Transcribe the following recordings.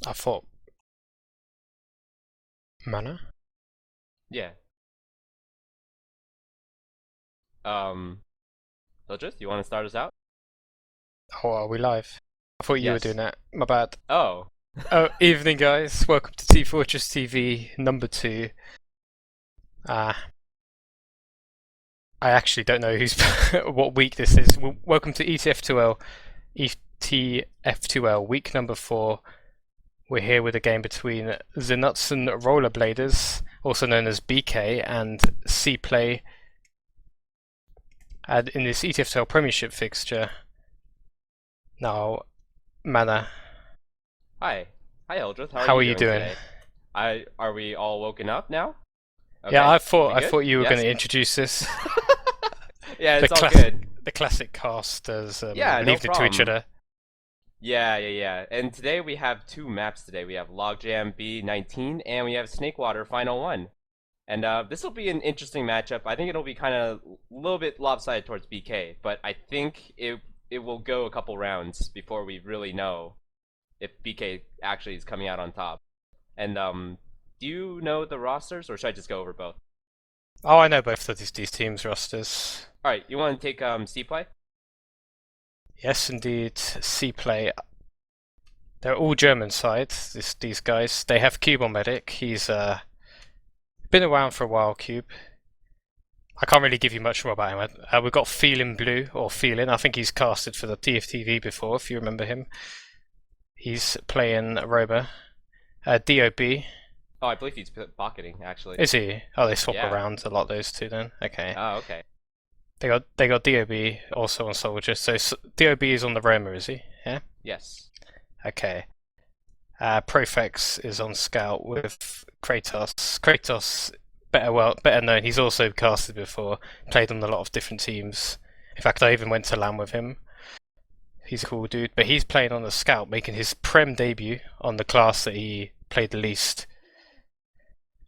I thought mana. Yeah. Hildreth, you want to start us out? Oh, are we live? I thought you were doing Yes. that. My bad. Oh. Oh, evening, guys. Welcome to Teamfortress.tv number 2. I actually don't know who's what week this is. Welcome to ETF2L, ETF2L week number 4. We're here with a game between the Knutsson Rollerbladers, also known as BK, and CPLAY. And in this ETF2L Premiership fixture. Now, Mana, Hi. Hi, Hildreth. How are how you are you doing doing? today? Are we all woken up now? Yeah, Okay. We I good? thought you were going Yes? to introduce this. Yeah, The it's all classic, good. the classic casters Yeah, no leaving it to each problem. other. Yeah. And today we have two maps today. We have Logjam B19 and we have Snakewater Final 1. And this will be an interesting matchup. I think it'll be kind of a little bit lopsided towards BK, but I think it will go a couple rounds before we really know if BK actually is coming out on top. And do you know the rosters, or should I just go over both? Oh, I know both of these teams' rosters. All right, you want to take CPLAY? Yes, indeed. CPLAY. They're all German sides. These guys. They have Cube on Medic. He's been around for a while. Cube. I can't really give you much more about him. We've got Feelin Blue or Feelin. I think he's casted for the TFTV before, if you remember him. He's playing Roba. DOB. Oh, I believe he's pocketing actually. Is he? Oh, they swap Yeah. around a lot, those two then. Okay. Oh, okay. They got DOB also on Soldier. So DOB is on the Roma, is he? Yeah. Yes. Okay. Profex is on Scout with Kratos. Kratos, better known. He's also casted before. Played on a lot of different teams. In fact, I even went to LAN with him. He's a cool dude, but he's playing on the Scout, making his Prem debut on the class that he played the least.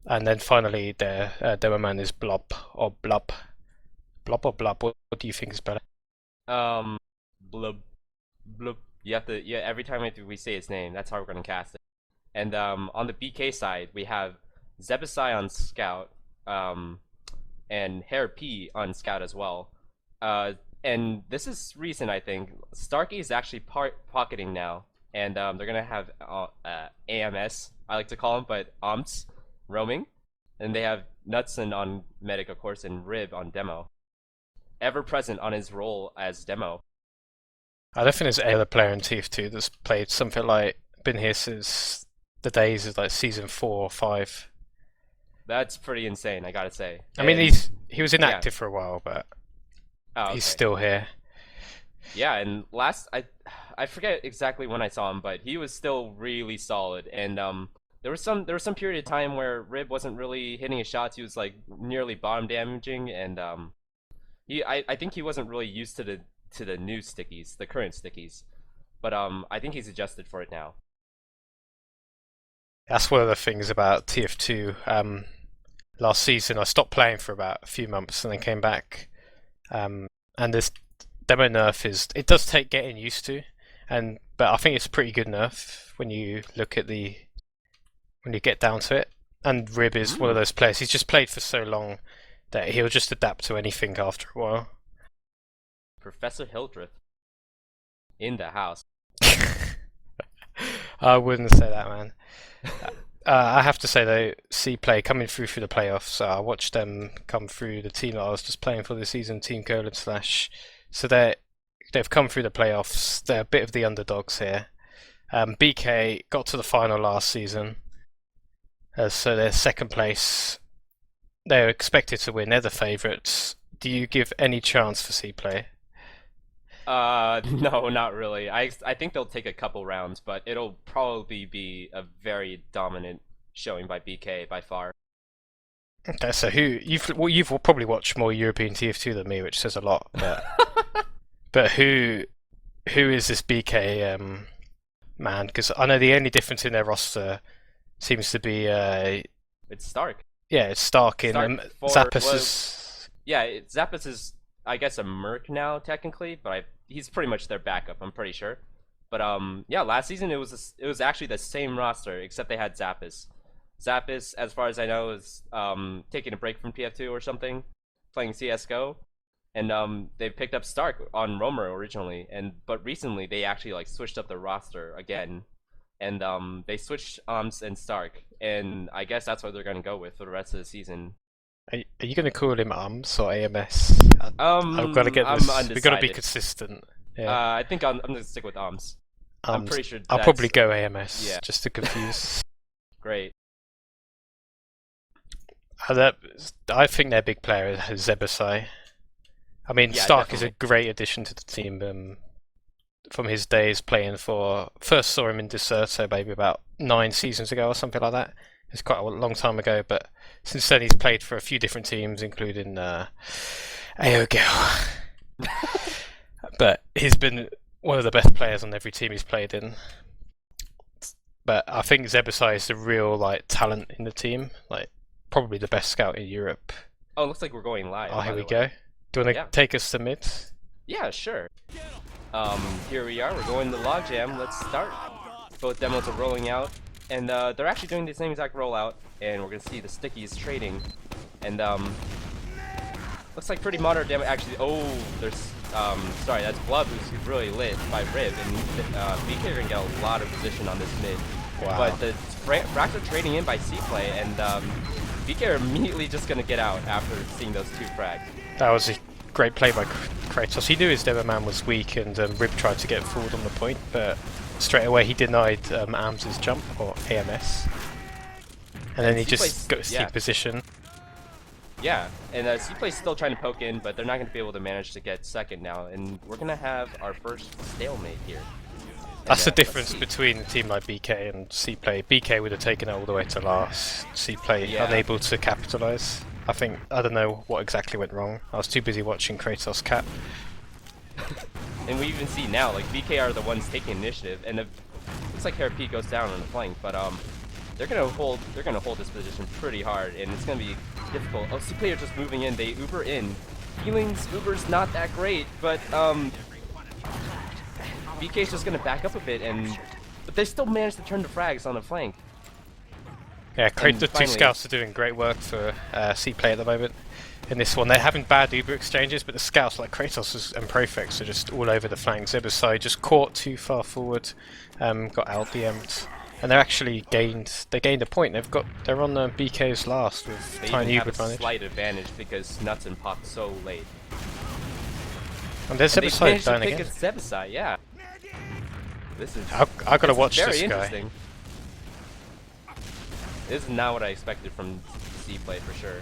And then finally, their demo man is Blob or Blub. Blob or Blub? What do you think is better? Blub, blub. You have to. Yeah. Every time we say his name, that's how we're gonna cast it. And on the BK side, we have Zebasai on Scout, and Hair P on Scout as well. And this is recent, I think. Starkey is actually pocketing now, and they're gonna have AMS, I like to call him, but AMS roaming, and they have Knutsson on Medic, of course, and Rib on Demo, ever present on his role as Demo. I don't think there's any other player in TF2 that's played something like been here since the days of like season 4 or 5. That's pretty insane, I gotta say. I mean, And he was yeah, inactive for a while, but oh, he's okay. still here. Yeah, and last I forget exactly when I saw him, but he was still really solid. And there was some period of time where Rib wasn't really hitting his shots. He was like nearly bottom damaging, and I think he wasn't really used to the new stickies, the current stickies. But I think he's adjusted for it now. That's one of the things about TF2. Last season, I stopped playing for about a few months and then came back. And this demo nerf it does take getting used to, but I think it's a pretty good nerf when you look at when you get down to it. And Rib is one of Mm. those players. He's just played for so long that he'll just adapt to anything after a while. Professor Hildreth in the house. I wouldn't say that, man. I have to say though, CPLAY coming through the playoffs. I watched them come through the team that I was just playing for this season, Team Colon Slash. So they've come through the playoffs. They're a bit of the underdogs here. BK got to the final last season, so they're second place. They're expected to win. They're the favourites. Do you give any chance for CPLAY? No, not really. I think they'll take a couple rounds, but it'll probably be a very dominant showing by BK by far. Okay, so you've probably watched more European TF2 than me, which says a lot. But who is this BK man? Because I know the only difference in their roster seems to be It's Stark. yeah, it's Stark in Stark for Zappos well, is yeah, Zappos is I guess a merc now technically, but he's pretty much their backup. I'm pretty sure. But yeah, last season it was actually the same roster except they had Zappis. Zappis, as far as I know, is taking a break from TF2 or something, playing CS:GO, and they picked up Stark on Roamer originally, but recently they actually like switched up the roster again, and they switched Ams and Stark, and I guess that's what they're gonna go with for the rest of the season. Are you going to call him AMS or AMS? I've got to get I'm this. undecided. We've got to be consistent. Yeah. I think I'm gonna stick with Ams. I'm pretty sure. I'll probably go AMS. Yeah. Just to confuse. Great. I think their big player is Zebasai. I mean, Yeah, Stark definitely. is a great addition to the team. From his days playing for, first saw him in Deserto maybe about 9 seasons ago or something like that. It's quite a long time ago, but since then he's played for a few different teams, including AOGL. But he's been one of the best players on every team he's played in. But I think Zebasai is the real talent in the team, probably the best scout in Europe. Oh, it looks like we're going live. Oh, here we go. Do you want to take us to mid? Yeah, sure. Here we are. We're going to Logjam. Let's start. Both demos are rolling out, and they're actually doing the same exact rollout. And we're gonna see the stickies trading, and looks like pretty moderate damage. Actually, oh, there's sorry, that's Blub who's really lit by Rib, and BK are gonna get a lot of position on this mid. Wow. But the frags are trading in by CPLAY, and BK are immediately just gonna get out after seeing those 2 frags. That was a great play by Kratos. He knew his Demoman was weak, and Rib tried to get forward on the point, but straight away he denied AMS' jump, or AMS. And then he just got to seek position. Yeah, and CPLAY's still trying to poke in, but they're not going to be able to manage to get second now, and we're going to have our first stalemate here. That's the difference between a team like BK and CPLAY. BK would have taken it all the way to last. CPLAY unable to capitalise. I don't know what exactly went wrong. I was too busy watching Kratos cap. And we even see now, like, BK are the ones taking initiative, and it looks like P goes down on the flank, but they're gonna hold this position pretty hard, and it's gonna be difficult. Oh, CPLAY are just moving in. They Uber in. Healing's Uber's not that great, but BK's just gonna back up a bit, but they still managed to turn the frags on the flank. Yeah, the 2 scouts are doing great work for CPLAY at the moment. In this one, they're having bad Uber exchanges, but the scouts like Kratos and Profex are just all over the flank. Zebasai just caught too far forward, got out DM'd, and they're actually gained a point. They're on the BK's last with tiny Uber advantage. They have a slight advantage because Knutsson popped so late. And there's Zebasai down again. Zebasai, yeah. This is. I gotta watch this guy. Interesting. This is not what I expected from CPLAY for sure.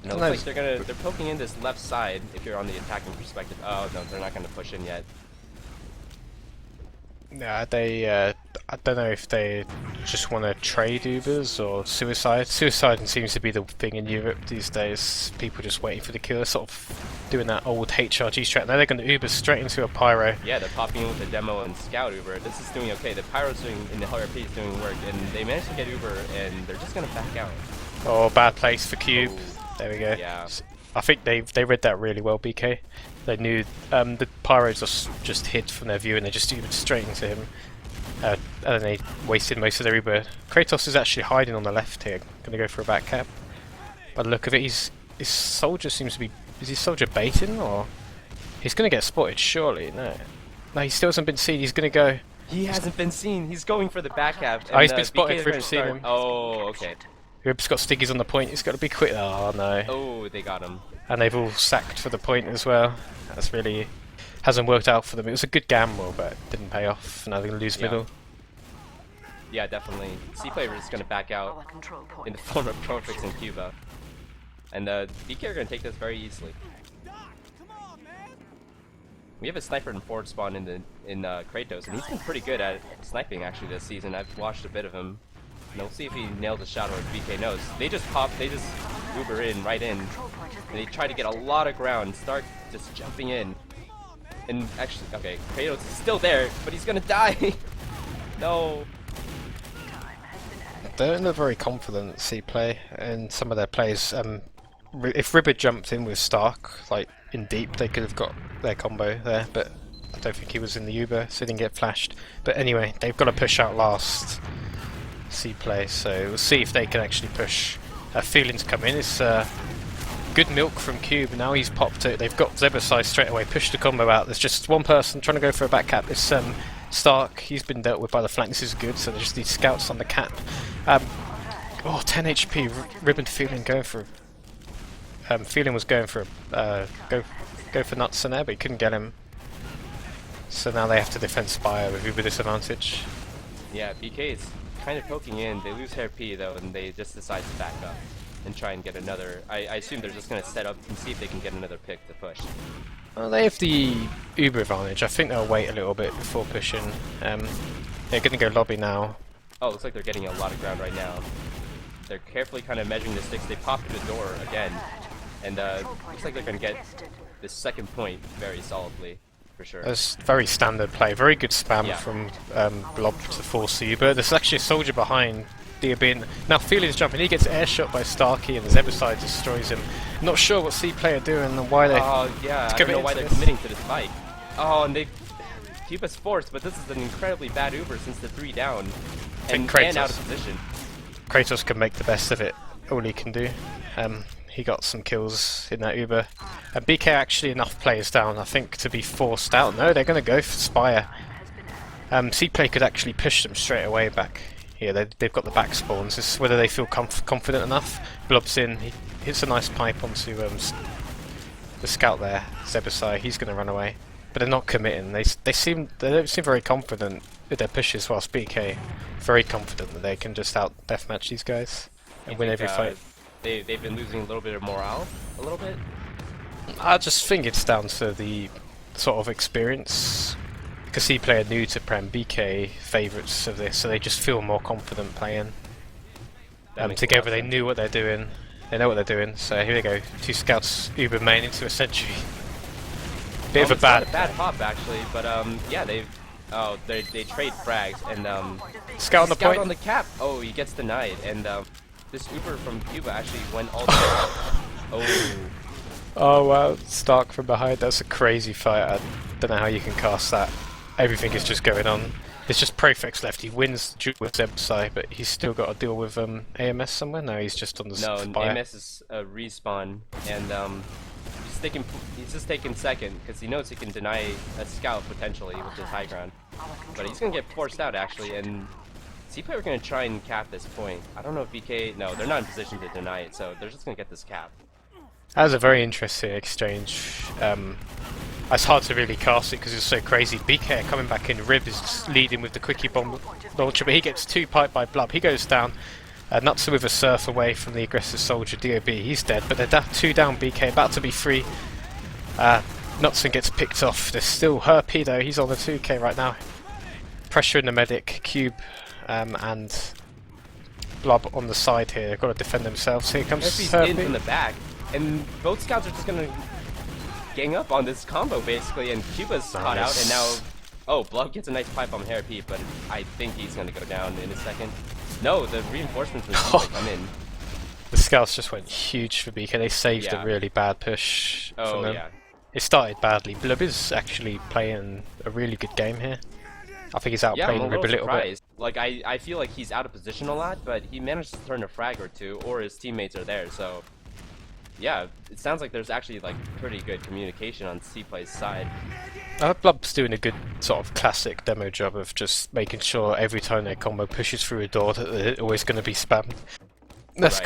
And it looks like they're poking in this left side if you're on the attacking perspective. Oh no, they're not gonna push in yet. Yeah, I don't know if they just want to trade Ubers or suicide. Suicide seems to be the thing in Europe these days. People just waiting for the kill, sort of doing that old HRG strat. Now they're going to Uber straight into a Pyro. Yeah, they're popping in with the demo and Scout Uber. This is doing okay. The Pyro's doing, and the RP is doing work, and they managed to get Uber, and they're just going to back out. Oh, bad place for Cube. Oh, there we go. Yeah. I think they read that really well, BK. They knew the Pyros just hid from their view and they just Ubered straight into him. And then they wasted most of their Uber. Kratos is actually hiding on the left here, gonna go for a back cap. By the look of it, his soldier seems to be... Is his soldier baiting, or... He's gonna get spotted, surely, no. No, he still hasn't been seen, he's gonna go... He hasn't been seen, he's going for the back cap. Oh, he's been spotted, Rib's seen him. Oh, okay. Rib's got stickies on the point, he's gotta be quick. Oh no. Oh, they got him. And they've all sacked for the point as well. That's really... hasn't worked out for them. It was a good gamble, but it didn't pay off. Now they're going to lose middle. Yeah, definitely. CPLAY is going to back out in the form of Profix and Cuba. And BK are going to take this very easily. We have a sniper in forward spawn in Kratos, and he's been pretty good at sniping actually this season. I've watched a bit of him. And we'll see if he nails a shot or if BK knows. They just Uber in, right in. And they try to get a lot of ground. Stark just jumping in. And actually, okay, Kratos is still there, but he's gonna die. No. They don't look very confident, CPLAY, in some of their plays. If Ribber jumped in with Stark, like in deep, they could have got their combo there, but I don't think he was in the Uber, so he didn't get flashed. But anyway, they've got to push out last. CPLAY, so we'll see if they can actually push. Feeling's come in. It's good milk from Cube. Now he's popped it. They've got Zebasai straight away. Pushed the combo out. There's just one person trying to go for a back cap. It's Stark. He's been dealt with by the flank. This is good. So they just need scouts on the cap. 10 HP. Ribbon Feeling going for. Feeling was going for go for Knutsson there, but he couldn't get him. So now they have to defend Spire with Uber disadvantage. Yeah, BK is kind of poking in. They lose Hair P though, and they just decide to back up and try and get another. I assume they're just going to set up and see if they can get another pick to push. Well, they have the Uber advantage. I think they'll wait a little bit before pushing. They're going to go lobby now. Oh, looks like they're getting a lot of ground right now. They're carefully kind of measuring the sticks. They pop through the door again, and looks like they're going to get the second point very solidly. For sure. That's very standard play. Very good spam from Blob to force the Uber. There's actually a soldier behind Diabin. Now Feeling's jumping. He gets airshot by Starkey and the Zebasai destroys him. Not sure what CPLAY are doing and why they. Oh yeah, I don't know why they're committing to this fight. Oh, and they keep us forced, but this is an incredibly bad Uber since the 3 down and out of position. Kratos can make the best of it. All he can do. He got some kills in that Uber. And BK actually enough players down, I think, to be forced out. No, they're going to go for Spire. CPLAY could actually push them straight away back. Yeah, they've got the back spawns. It's whether they feel confident enough. Blob's in. He hits a nice pipe onto the scout there, Zebasai. He's going to run away, but they're not committing. They don't seem very confident with their pushes. Whilst BK very confident that they can just out deathmatch these guys and win every fight. They've been losing a little bit of morale, a little bit. I just think it's down to the sort of experience. Because CPLAY are new to Prem, BK favourites of this, so they just feel more confident playing. Together they knew what they're doing. They know what they're doing. So here we go. 2 scouts Uber main into a sentry. Bit of a bad hop actually, but yeah, they trade frags and scout on the point on the cap. Oh, he gets denied, and this Uber from Cuba actually went all the way up. Oh wow, Stark from behind. That's a crazy fight. I don't know how you can cast that. Everything is just going on. It's just Profex left. He wins the duel with Zebasai, but he's still got to deal with AMS somewhere. No, he's just on the Spire. No, AMS is a respawn, and he's just taking second because he knows he can deny a scout potentially with his high ground. But he's gonna get forced out actually, and CPLAY are gonna try and cap this point. I don't know if BK. No, they're not in position to deny it, so they're just gonna get this cap. That was a very interesting exchange. It's hard to really cast it because it's so crazy. BK coming back in, Rib is leading with the quickie bomb launcher, but he gets 2 piped by Blub. He goes down. Knutsson with a surf away from the aggressive soldier, DOB. He's dead, but they're 2 down. BK about to be free. Knutsson gets picked off. There's still Herpy though. He's on the 2k right now. Pressure in the medic, Cube, and Blub on the side here. They've got to defend themselves. Here comes Herpy's in from the back. And both scouts are just gonna gang up on this combo basically, and Cuba's caught out, and now Blub gets a nice pipe on Hair P, but I think he's gonna go down in a second. No, the reinforcements from Cuba come in. The scouts just went huge for BK. They saved a really bad push from them. It started badly. Blub is actually playing a really good game here. I think he's outplaying Rib a little bit. Like I feel like he's out of position a lot, but he managed to turn a frag or 2, or his teammates are there, so yeah, it sounds like there's actually like pretty good communication on CPLAY's side. Blub's doing a good sort of classic demo job of just making sure every time their combo pushes through a door that they're always going to be spammed. That's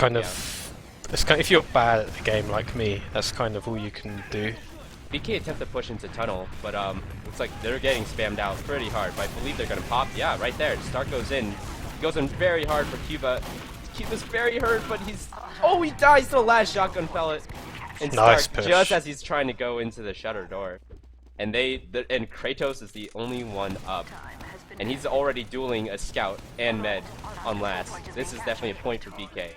if you're bad at the game like me, that's kind of all you can do. BK attempt to push into tunnel, but looks like they're getting spammed out pretty hard. But I believe they're gonna pop. Yeah, right there. Stark goes in. He goes in very hard for Cuba. Cuba's very hurt, but he dies to the last shotgun pellet. And nice Stark, push. just as he's trying to go into the shutter door. And and Kratos is the only one up. And he's already dueling a scout and med on last. This is definitely a point for BK.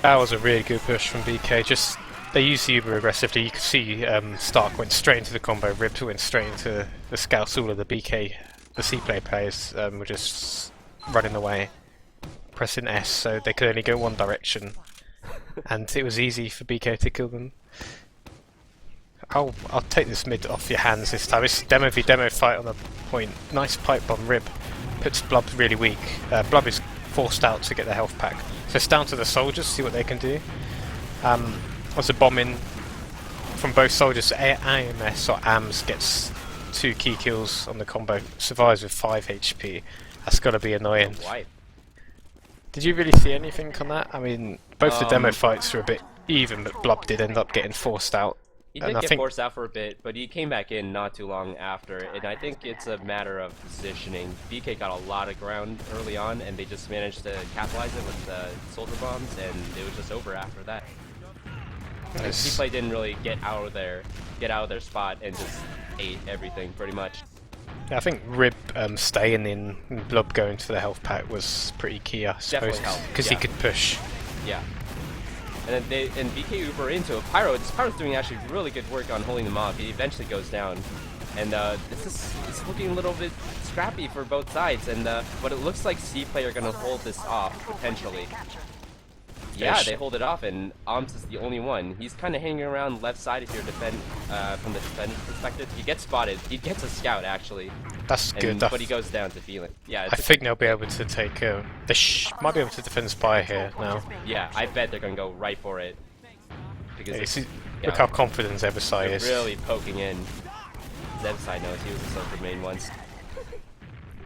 That was a really good push from BK. Just they used the Uber aggressively. You could see Stark went straight into the combo, Ribs went straight into the scouts. All of the CPLAY players were just running away, pressing S, so they could only go one direction. And it was easy for BK to kill them. I'll take this mid off your hands this time. It's demo v demo fight on the point. Nice pipe bomb rib. Puts Blub really weak. Blub is forced out to get the health pack. So it's down to the soldiers, see what they can do. As a bomb in from both soldiers, AMS or AMS gets 2 key kills on the combo. Survives with 5 HP. That's gotta be annoying. Did you really see anything on that? I mean, both the demo fights were a bit even, but Blub did end up getting forced out. He did get forced out for a bit, but he came back in not too long after, and I think it's a matter of positioning. BK got a lot of ground early on, and they just managed to capitalize it with the soldier bombs, and it was just over after that. CPLAY didn't really get out of their spot and just ate everything pretty much. Yeah, I think Rib staying in and Blub going for the health pack was pretty key, I suppose, because he could push. Yeah. And then BK Uber into a Pyro. This Pyro's doing actually really good work on holding them off. He eventually goes down. And this is looking a little bit scrappy for both sides. And but it looks like CPLAY are going to hold this off, potentially. Yeah, they hold it off, and Oms is the only one. He's kind of hanging around left side if you're from the defense perspective. He gets spotted. He gets a scout, actually. That's good. But he goes down to Feeling. Yeah, I think they'll be able to take... they might be able to defend Spire here now. Yeah, I bet they're going to go right for it. Because look how confident Zebasai is. Really poking in. Zebasai knows he was the soldier main once.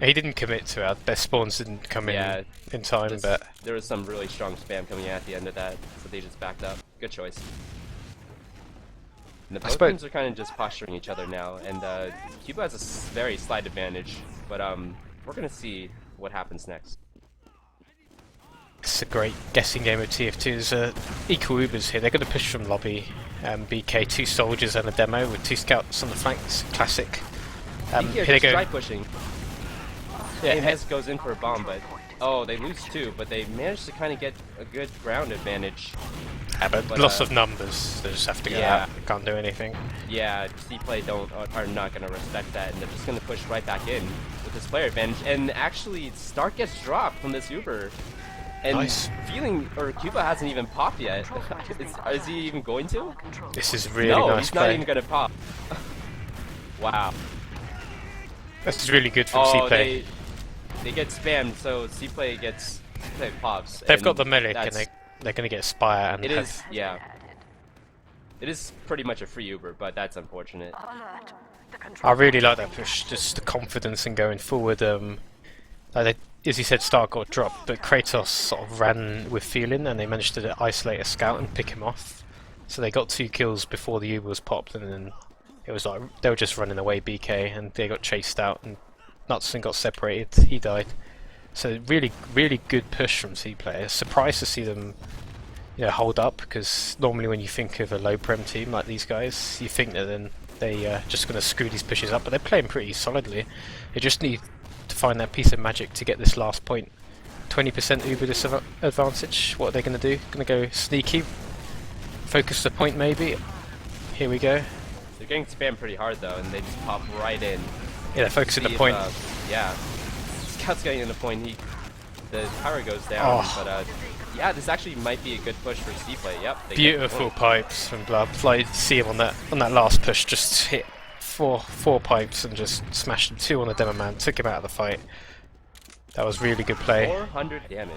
He didn't commit to it. Their spawns didn't come in time, but there was some really strong spam coming in at the end of that, so they just backed up. Good choice. And the both teams are kind of just posturing each other now, and Cuba has a very slight advantage, but we're gonna see what happens next. It's a great guessing game of TF2. There's equal Ubers here. They're going to push from lobby. BK, 2 soldiers and a demo with 2 scouts on the flanks. Classic. Here they go. Strike pushing. Yeah, AMS goes in for a bomb, but they lose 2, but they managed to kind of get a good ground advantage. Yeah, but loss of numbers. They just have to get out. They can't do anything. Yeah, CPLAY are not going to respect that, and they're just going to push right back in with this player advantage. And actually, Stark gets dropped from this Uber. And Cuba hasn't even popped yet. Is he even going to? This is really nice. No, he's not even going to pop. Wow. This is really good from CPLAY. They get spammed, so CPLAY pops. They've got the Melik, and they're going to get Spire. And it is pretty much a free Uber, but that's unfortunate. I really like that push, just the confidence in going forward. As you said, Stark got dropped, but Kratos sort of ran with feeling, and they managed to isolate a scout and pick him off. So they got 2 kills before the Uber was popped, and then it was like they were just running away, BK, and they got chased out, and Knutsson got separated. He died. So really, really good push from CPLAY. Surprised to see them, hold up, because normally when you think of a low prem team like these guys, you think that then they just going to screw these pushes up, but they're playing pretty solidly. They just need to find that piece of magic to get this last point. 20% Uber disadvantage. What are they going to do? Going to go sneaky? Focus the point maybe? Here we go. They're getting spammed pretty hard though, and they just pop right in. Yeah, they're focusing the point. Scout's getting in the point. The power goes down, but yeah, this actually might be a good push for CPLAY. Yep. Beautiful pipes from Blub. Like, see him on that last push, just hit four pipes and just smashed him. 2 on the demo man, took him out of the fight. That was really good play. 400 damage.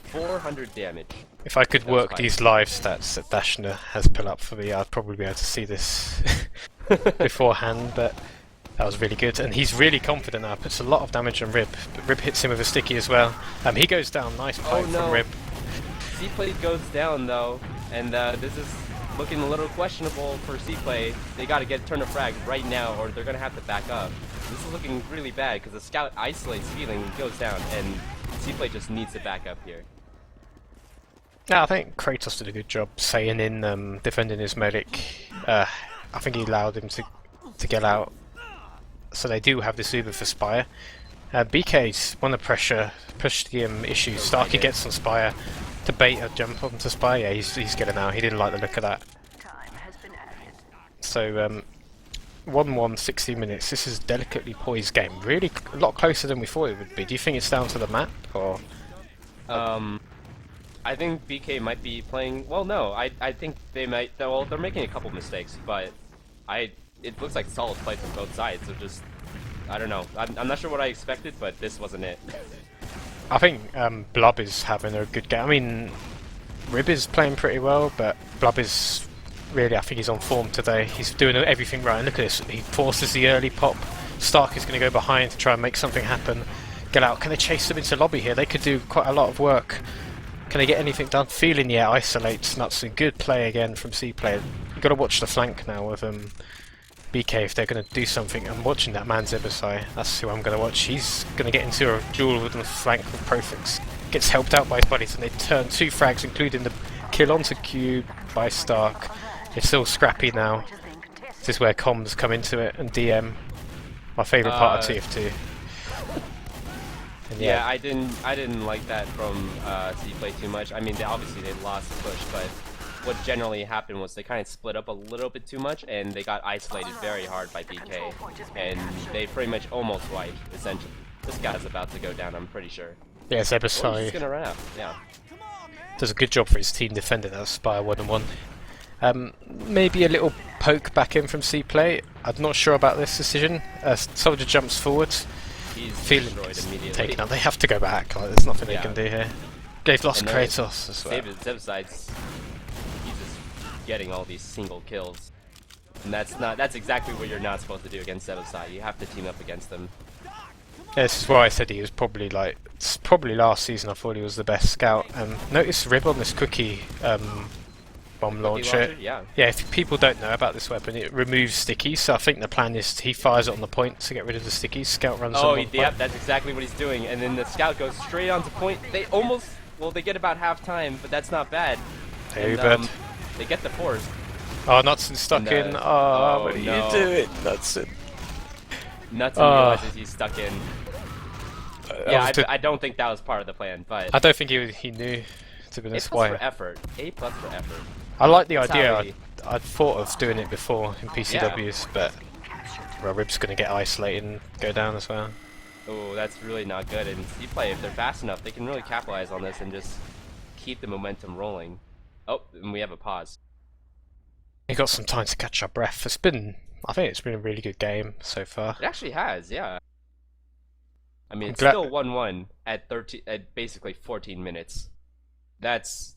400 damage. If I could work these live stats that Dashner has put up for me, I'd probably be able to see this beforehand, but that was really good. And he's really confident now, puts a lot of damage on Rib, but Rib hits him with a sticky as well. He goes down, nice pipe from Rib. CPLAY goes down though, and this is looking a little questionable for CPLAY. They gotta turn a frag right now, or they're gonna have to back up. This is looking really bad, because the scout isolates Feeling and goes down, and CPLAY just needs to back up here. Yeah, I think Kratos did a good job staying in, defending his Melik. I think he allowed him to get out. So they do have this Uber for Spire. BK's one of pressure, push the issue. Starkey gets on Spire to bait a jump onto Spire. Yeah, he's getting out. He didn't like the look of that. So 1-1, 60 minutes. This is a delicately poised game. Really a lot closer than we thought it would be. Do you think it's down to the map, or? I think BK might be playing. Well, no. I think they might. Well, they're making a couple mistakes, but it looks like solid play from both sides. So just I don't know. I'm not sure what I expected, but this wasn't it. I think Blub is having a good game. I mean, Rib is playing pretty well, but Blub is really, I think he's on form today. He's doing everything right. And look at this. He forces the early pop. Stark is going to go behind to try and make something happen. Get out. Can they chase them into lobby here? They could do quite a lot of work. Can they get anything done? Feeling, yeah, isolates Knutsson. Good play again from CPLAY. You've got to watch the flank now with BK if they're going to do something. I'm watching that man Zebasai. That's who I'm going to watch. He's going to get into a duel with the flank with Profix. Gets helped out by his buddies and they turn 2 frags, including the kill onto Cube by Stark. It's still scrappy now. This is where comms come into it, and DM, my favourite part of TF2. And yeah, I didn't like that from CPLAY too much. I mean, obviously they lost the push, but what generally happened was they kind of split up a little bit too much, and they got isolated very hard by BK, and they pretty much almost wiped, essentially. This guy's about to go down, I'm pretty sure. Yeah, Oh, Zebasai he's gonna run out, yeah. does a good job for his team defending that Spire 1-on-1. Maybe a little poke back in from CPLAY. I'm not sure about this decision. Soldier jumps forward. He's Feeling destroyed immediately. taken out. They have to go back. Like, there's nothing they Yeah. can do here. They've lost And then Kratos as well. Zebaside's he's just getting all these single kills. And that's exactly what you're not supposed to do against Zebaside. You have to team up against them. Yeah, this is why I said he was probably like. It's probably last season I thought he was the best scout. Notice Rib on this cookie bomb launcher. Yeah. Yeah, if people don't know about this weapon, it removes stickies. So I think the plan is he fires it on the point to get rid of the stickies. Scout runs on the Yep, that's exactly what he's doing. And then the scout goes straight onto point. They almost, well, they get about half time, but that's not bad. Hey, And, they get the force. Oh, Knutsson stuck And, in. oh, What are no. you doing, Knutsson? Knutsson realizes he's stuck in. Yeah, I don't think that was part of the plan, but I don't think he knew, to be A+ honest. for Why? effort. A+ for effort. I like the That's idea. how he- I'd thought of doing it before in PCWs, but well, Rib's going to get isolated and go down as well. Oh, that's really not good. And CPLAY, if they're fast enough, they can really capitalize on this and just keep the momentum rolling. Oh, and we have a pause. He got some time to catch our breath. I think it's been a really good game so far. It actually has, yeah. I mean, I'm it's glad- still 1-1 at basically 14 minutes. That's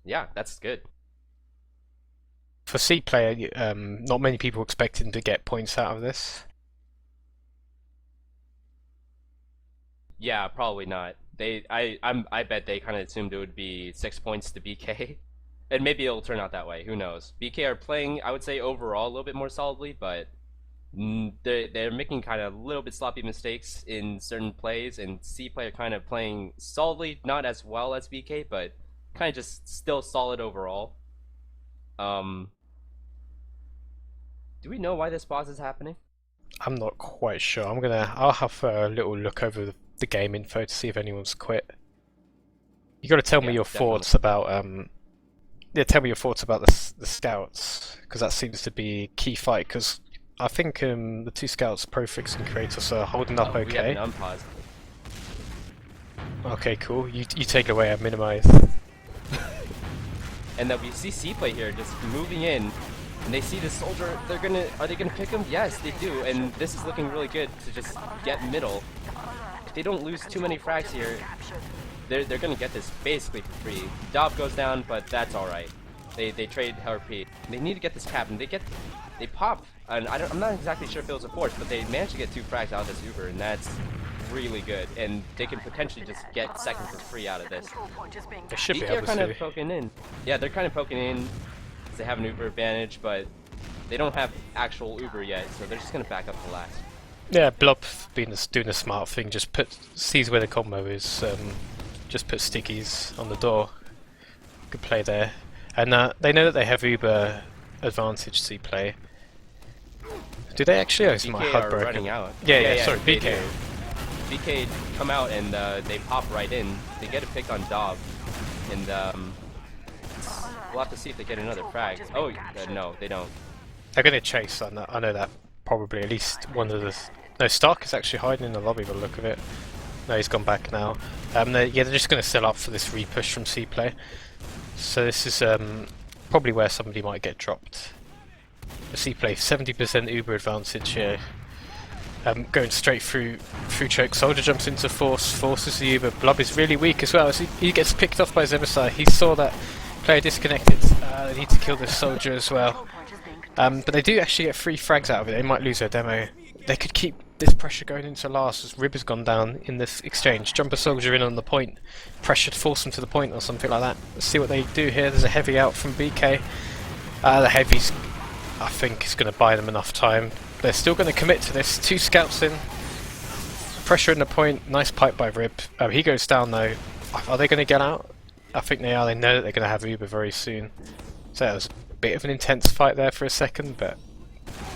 good. For CPLAY, not many people expecting to get points out of this. Yeah, probably not. I bet they kind of assumed it would be 6 points to BK, and maybe it'll turn out that way. Who knows? BK are playing, I would say, overall a little bit more solidly, but they're making kind of a little bit sloppy mistakes in certain plays, and CPLAY are kind of playing solidly, not as well as BK, but kind of just still solid overall. Do we know why this pause is happening? I'm not quite sure. I'll have a little look over the game info to see if anyone's quit. You got to tell me your thoughts about tell me your thoughts about the scouts, because that seems to be a key fight. Because I think the 2 scouts, Profix and Kratos, are holding up We have okay. an unpause. Okay, cool. You take it away. I minimize. And then we see CPLAY here just moving in, and they see the soldier. Are they gonna pick him? Yes, they do. And this is looking really good to just get middle. If they don't lose too many frags here, they're gonna get this basically for free. Dob goes down, but that's all right. They trade RP. They need to get this cap, and they pop. And I'm not exactly sure if it was a force, but they managed to get 2 frags out of this Uber, and that's really good. And they can potentially just get second for free out of this. They should be BK are able kind to. of poking in. Yeah, they're kind of poking in because they have an Uber advantage, but they don't have actual Uber yet, so they're just gonna back up to last. Yeah, Blob doing a smart thing. Just sees where the combo is. Just put stickies on the door. Good play there. And they know that they have Uber advantage. CPLAY. Do they actually? Oh, it's my BK HUD are broken. running out. Yeah, sorry, they BK. do. BK come out and they pop right in. They get a pick on Dob, and we'll have to see if they get another frag. Oh, no, they don't. They're going to chase. I know that probably at least one of the. No, Stark is actually hiding in the lobby by the look of it. No, he's gone back now. They're just going to sell up for this repush from CPLAY. So this is probably where somebody might get dropped. CPLAY 70% Uber advantage here. Going straight through choke. Soldier jumps into forces the Uber. Blob is really weak as well. As he gets picked off by Zebasai. He saw that player disconnected. They need to kill this soldier as well. But they do actually get 3 frags out of it. They might lose their demo. They could keep this pressure going into last as Rib has gone down in this exchange. Jump a soldier in on the point. Pressure to force them to the point or something like that. Let's see what they do here. There's a heavy out from BK. The heavy's, I think, is going to buy them enough time. They're still going to commit to this. 2 scouts in. Pressure in the point. Nice pipe by Rib. He goes down though. Are they going to get out? I think they are. They know that they're going to have Uber very soon. So that was a bit of an intense fight there for a second, but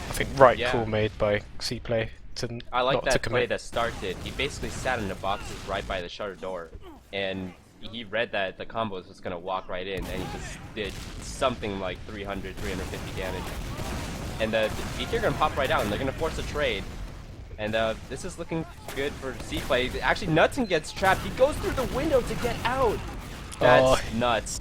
I think call made by CPLAY to I like not that to play commit. that Stark did. He basically sat in the boxes right by the shutter door, and he read that the combos was going to walk right in, and he just did something like 300, 350 damage. And the BK are going to pop right out, and they're going to force a trade. And this is looking good for CPLAY. Actually, Knutsson gets trapped. He goes through the window to get out. That's nuts.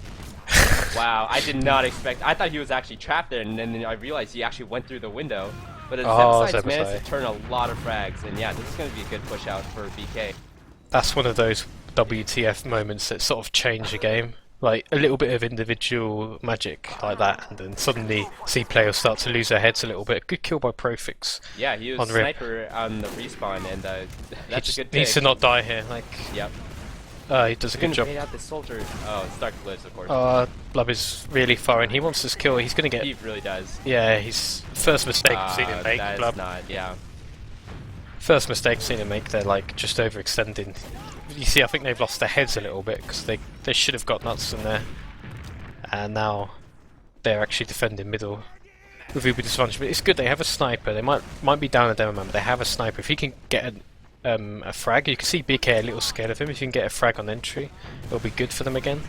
Wow, I did not expect. I thought he was actually trapped there, and then I realized he actually went through the window. But Zebasai's managed to turn a lot of frags, and yeah, this is going to be a good push out for BK. That's one of those WTF moments that sort of change the game. Like a little bit of individual magic like that, and then suddenly CPLAY will start to lose their heads a little bit. Good kill by Profix. Yeah, he was sniper on the respawn, and that's a good pick. Needs to not die here. Like, yep. He does a good job. Out the soldier. Oh, Stark lives, of course. Blub is really far in. He wants this kill. He's gonna get. He really does. Yeah, his first mistake I've seen him make. That's not. Yeah. First mistake I've seen him make. They're like just overextending. You see, I think they've lost their heads a little bit because they should have got Knutsson there, and now they're actually defending middle with Uber disadvantage. But it's good they have a sniper. They might be down a demo man, but they have a sniper. If he can get a frag, you can see BK a little scared of him. If you can get a frag on entry, it'll be good for them again.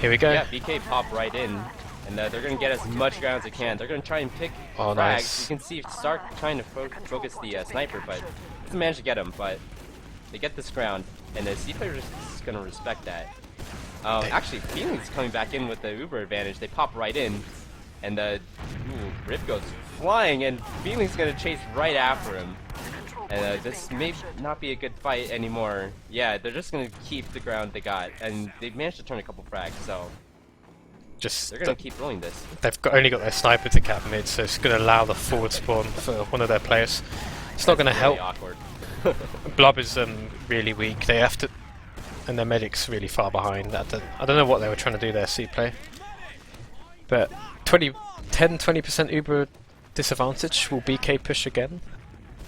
Here we go. Yeah, BK pop right in, and they're going to get as much ground as they can. They're going to try and pick frags. Nice. You can see Stark trying to focus the sniper, but doesn't manage to get him. But they get this ground, and the CPLAY is just going to respect that. Actually, Feeling's coming back in with the Uber advantage. They pop right in, and Rip goes flying, and Feeling's going to chase right after him. And this may not be a good fight anymore. Yeah, they're just going to keep the ground they got, and they've managed to turn a couple frags, so they're going to keep rolling this. They've only got their sniper to cap mid, so it's going to allow the forward spawn for one of their players. It's not going to help. Awkward. Blob is really weak. They have to, and their medic's really far behind. I don't know what they were trying to do there, CPLAY. But 10-20% Uber disadvantage. Will BK push again?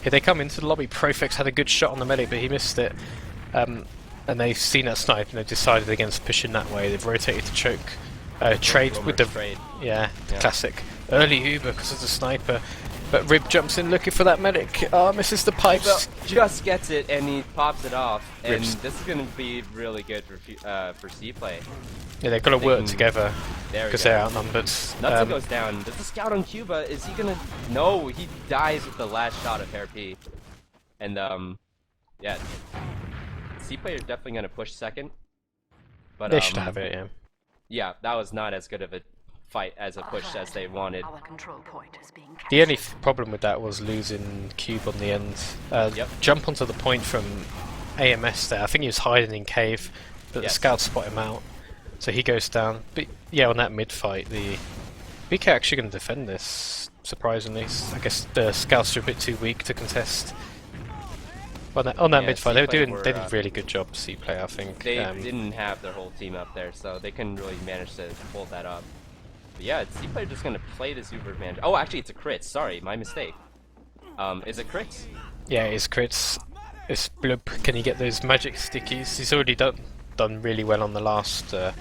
Here they come into the lobby. Profix had a good shot on the medic, but he missed it. And they've seen that snipe and they've decided against pushing that way. They've rotated to choke. Trade with the trade. Yeah, classic. Early Uber because of the sniper. But Rib jumps in looking for that medic. Misses the pipes. Just gets it and he pops it off. And this is going to be really good for CPLAY. Yeah, they've got to work together because they're outnumbered. Knutsson goes down. There's a scout on Cuba. Is he gonna? No, he dies with the last shot of Hair P. And yeah, CPLAY are definitely gonna push second. But they should have it, yeah. Yeah, that was not as good of a fight as a push as they wanted. The only problem with that was losing Cube on the end. Jump onto the point from AMS there. I think he was hiding in cave, but the scouts spot him out. So he goes down. But yeah, on that mid fight, the BK actually going to defend this, surprisingly. I guess the scouts are a bit too weak to contest. On that mid fight, they did a really good job, CPLAY, I think. They didn't have their whole team up there, so they couldn't really manage to hold that up. But yeah, CPLAY just going to play this Uber advantage. Oh, actually, it's a crit. Sorry, my mistake. Is it crits? Yeah, it's crits. It's Blub. Can he get those magic stickies? He's already done really well on the last on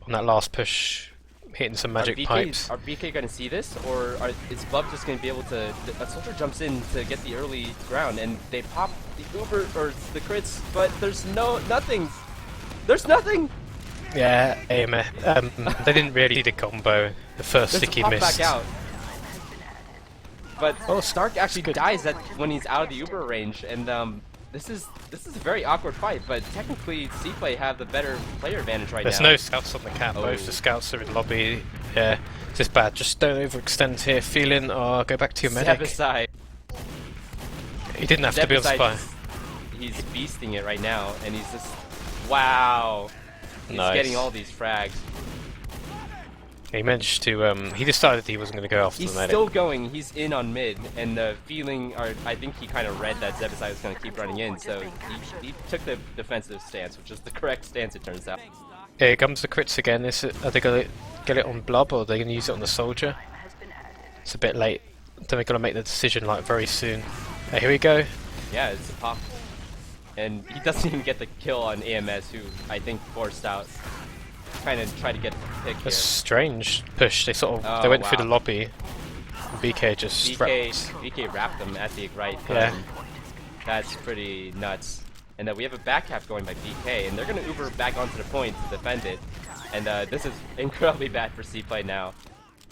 that last push, hitting some magic pipes. Are BK going to see this, or is Blub just going to be able to? A soldier jumps in to get the early ground, and they pop the Uber or the crits, but there's nothing. There's nothing. Yeah, they didn't really see the combo. The first sticky missed. Back out. But Stark actually dies when he's out of the Uber range, and this is a very awkward fight, but technically CPLAY have the better player advantage right There's now. no scouts on the cap. Oh. Both the scouts are in lobby. Yeah, this is bad. Just don't overextend here. Feeling, or go back to your medic. Zebasai. He didn't have to be on spy. He's beasting it right now, and he's just wow. He's Nice. getting all these frags. He managed to. He decided he wasn't going to go after He's the medic. still going. He's in on mid, and the feeling, or I think he kind of read that Zebasai was going to keep running in, so he took the defensive stance, which is the correct stance, it turns out. Here comes the crits again. Are they going to get it on Blob, or are they going to use it on the soldier? It's a bit late. They're going to make the decision like very soon. Here we go. Yeah, it's a pop. And he doesn't even get the kill on AMS, who I think forced out. Kind of try to get the pick A here. strange push. They sort of they Oh, went through the wow. lobby. And BK just BK wrapped them at the right time. Yeah. That's pretty nuts. And then we have a back cap going by BK, and they're going to Uber back onto the point to defend it. And this is incredibly bad for CPLAY now.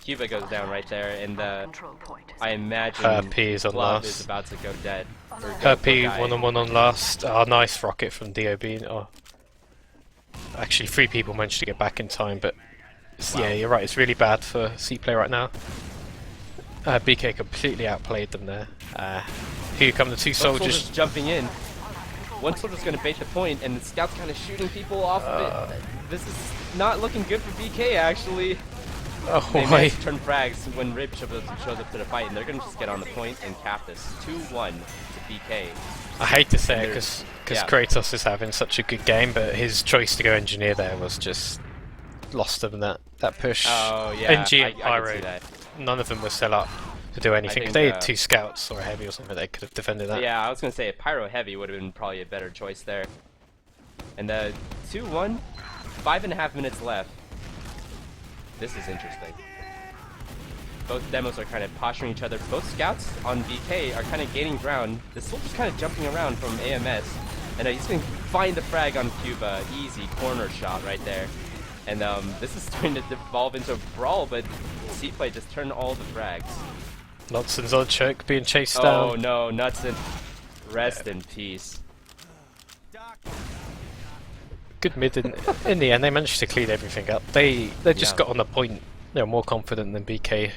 Cuba goes down right there, and I imagine Herpy is on Blob last. is about to go dead. Herpy one-on-one on last. Oh, nice rocket from DOB. Oh. Actually, 3 people managed to get back in time, but yeah, you're right. It's really bad for CPLAY right now. BK completely outplayed them there. Here come the 2 soldiers. Jumping in. One soldier's going to bait the point, and the scout's kind of shooting people off of it. This is not looking good for BK, actually. Oh They my! managed to turn frags when Rib shows up to the fight, and they're going to just get on the point and cap this. 2-1 to BK. I hate to say it because yeah. Kratos is having such a good game, but his choice to go engineer there was just lost them that push. Oh yeah, NG I and can Pyro, see that. none of them were set up to do anything. think, If they had 2 scouts or a heavy or something, they could have defended that. Yeah, I was going to say a Pyro Heavy would have been probably a better choice there. And 2-1, 5.5 minutes left. This is interesting. Both demos are kind of posturing each other. Both scouts on BK are kind of gaining ground. The soldier's kind of jumping around from AMS. And he's going to find the frag on Cuba. Easy corner shot right there. And this is starting to devolve into a brawl, but CPLAY just turned all the frags. Knutsson's on choke, being chased Oh down. no, Knutsson. Rest in peace. Good mid in the end. They managed to clean everything up. They just Yeah. got on the point. They were more confident than BK.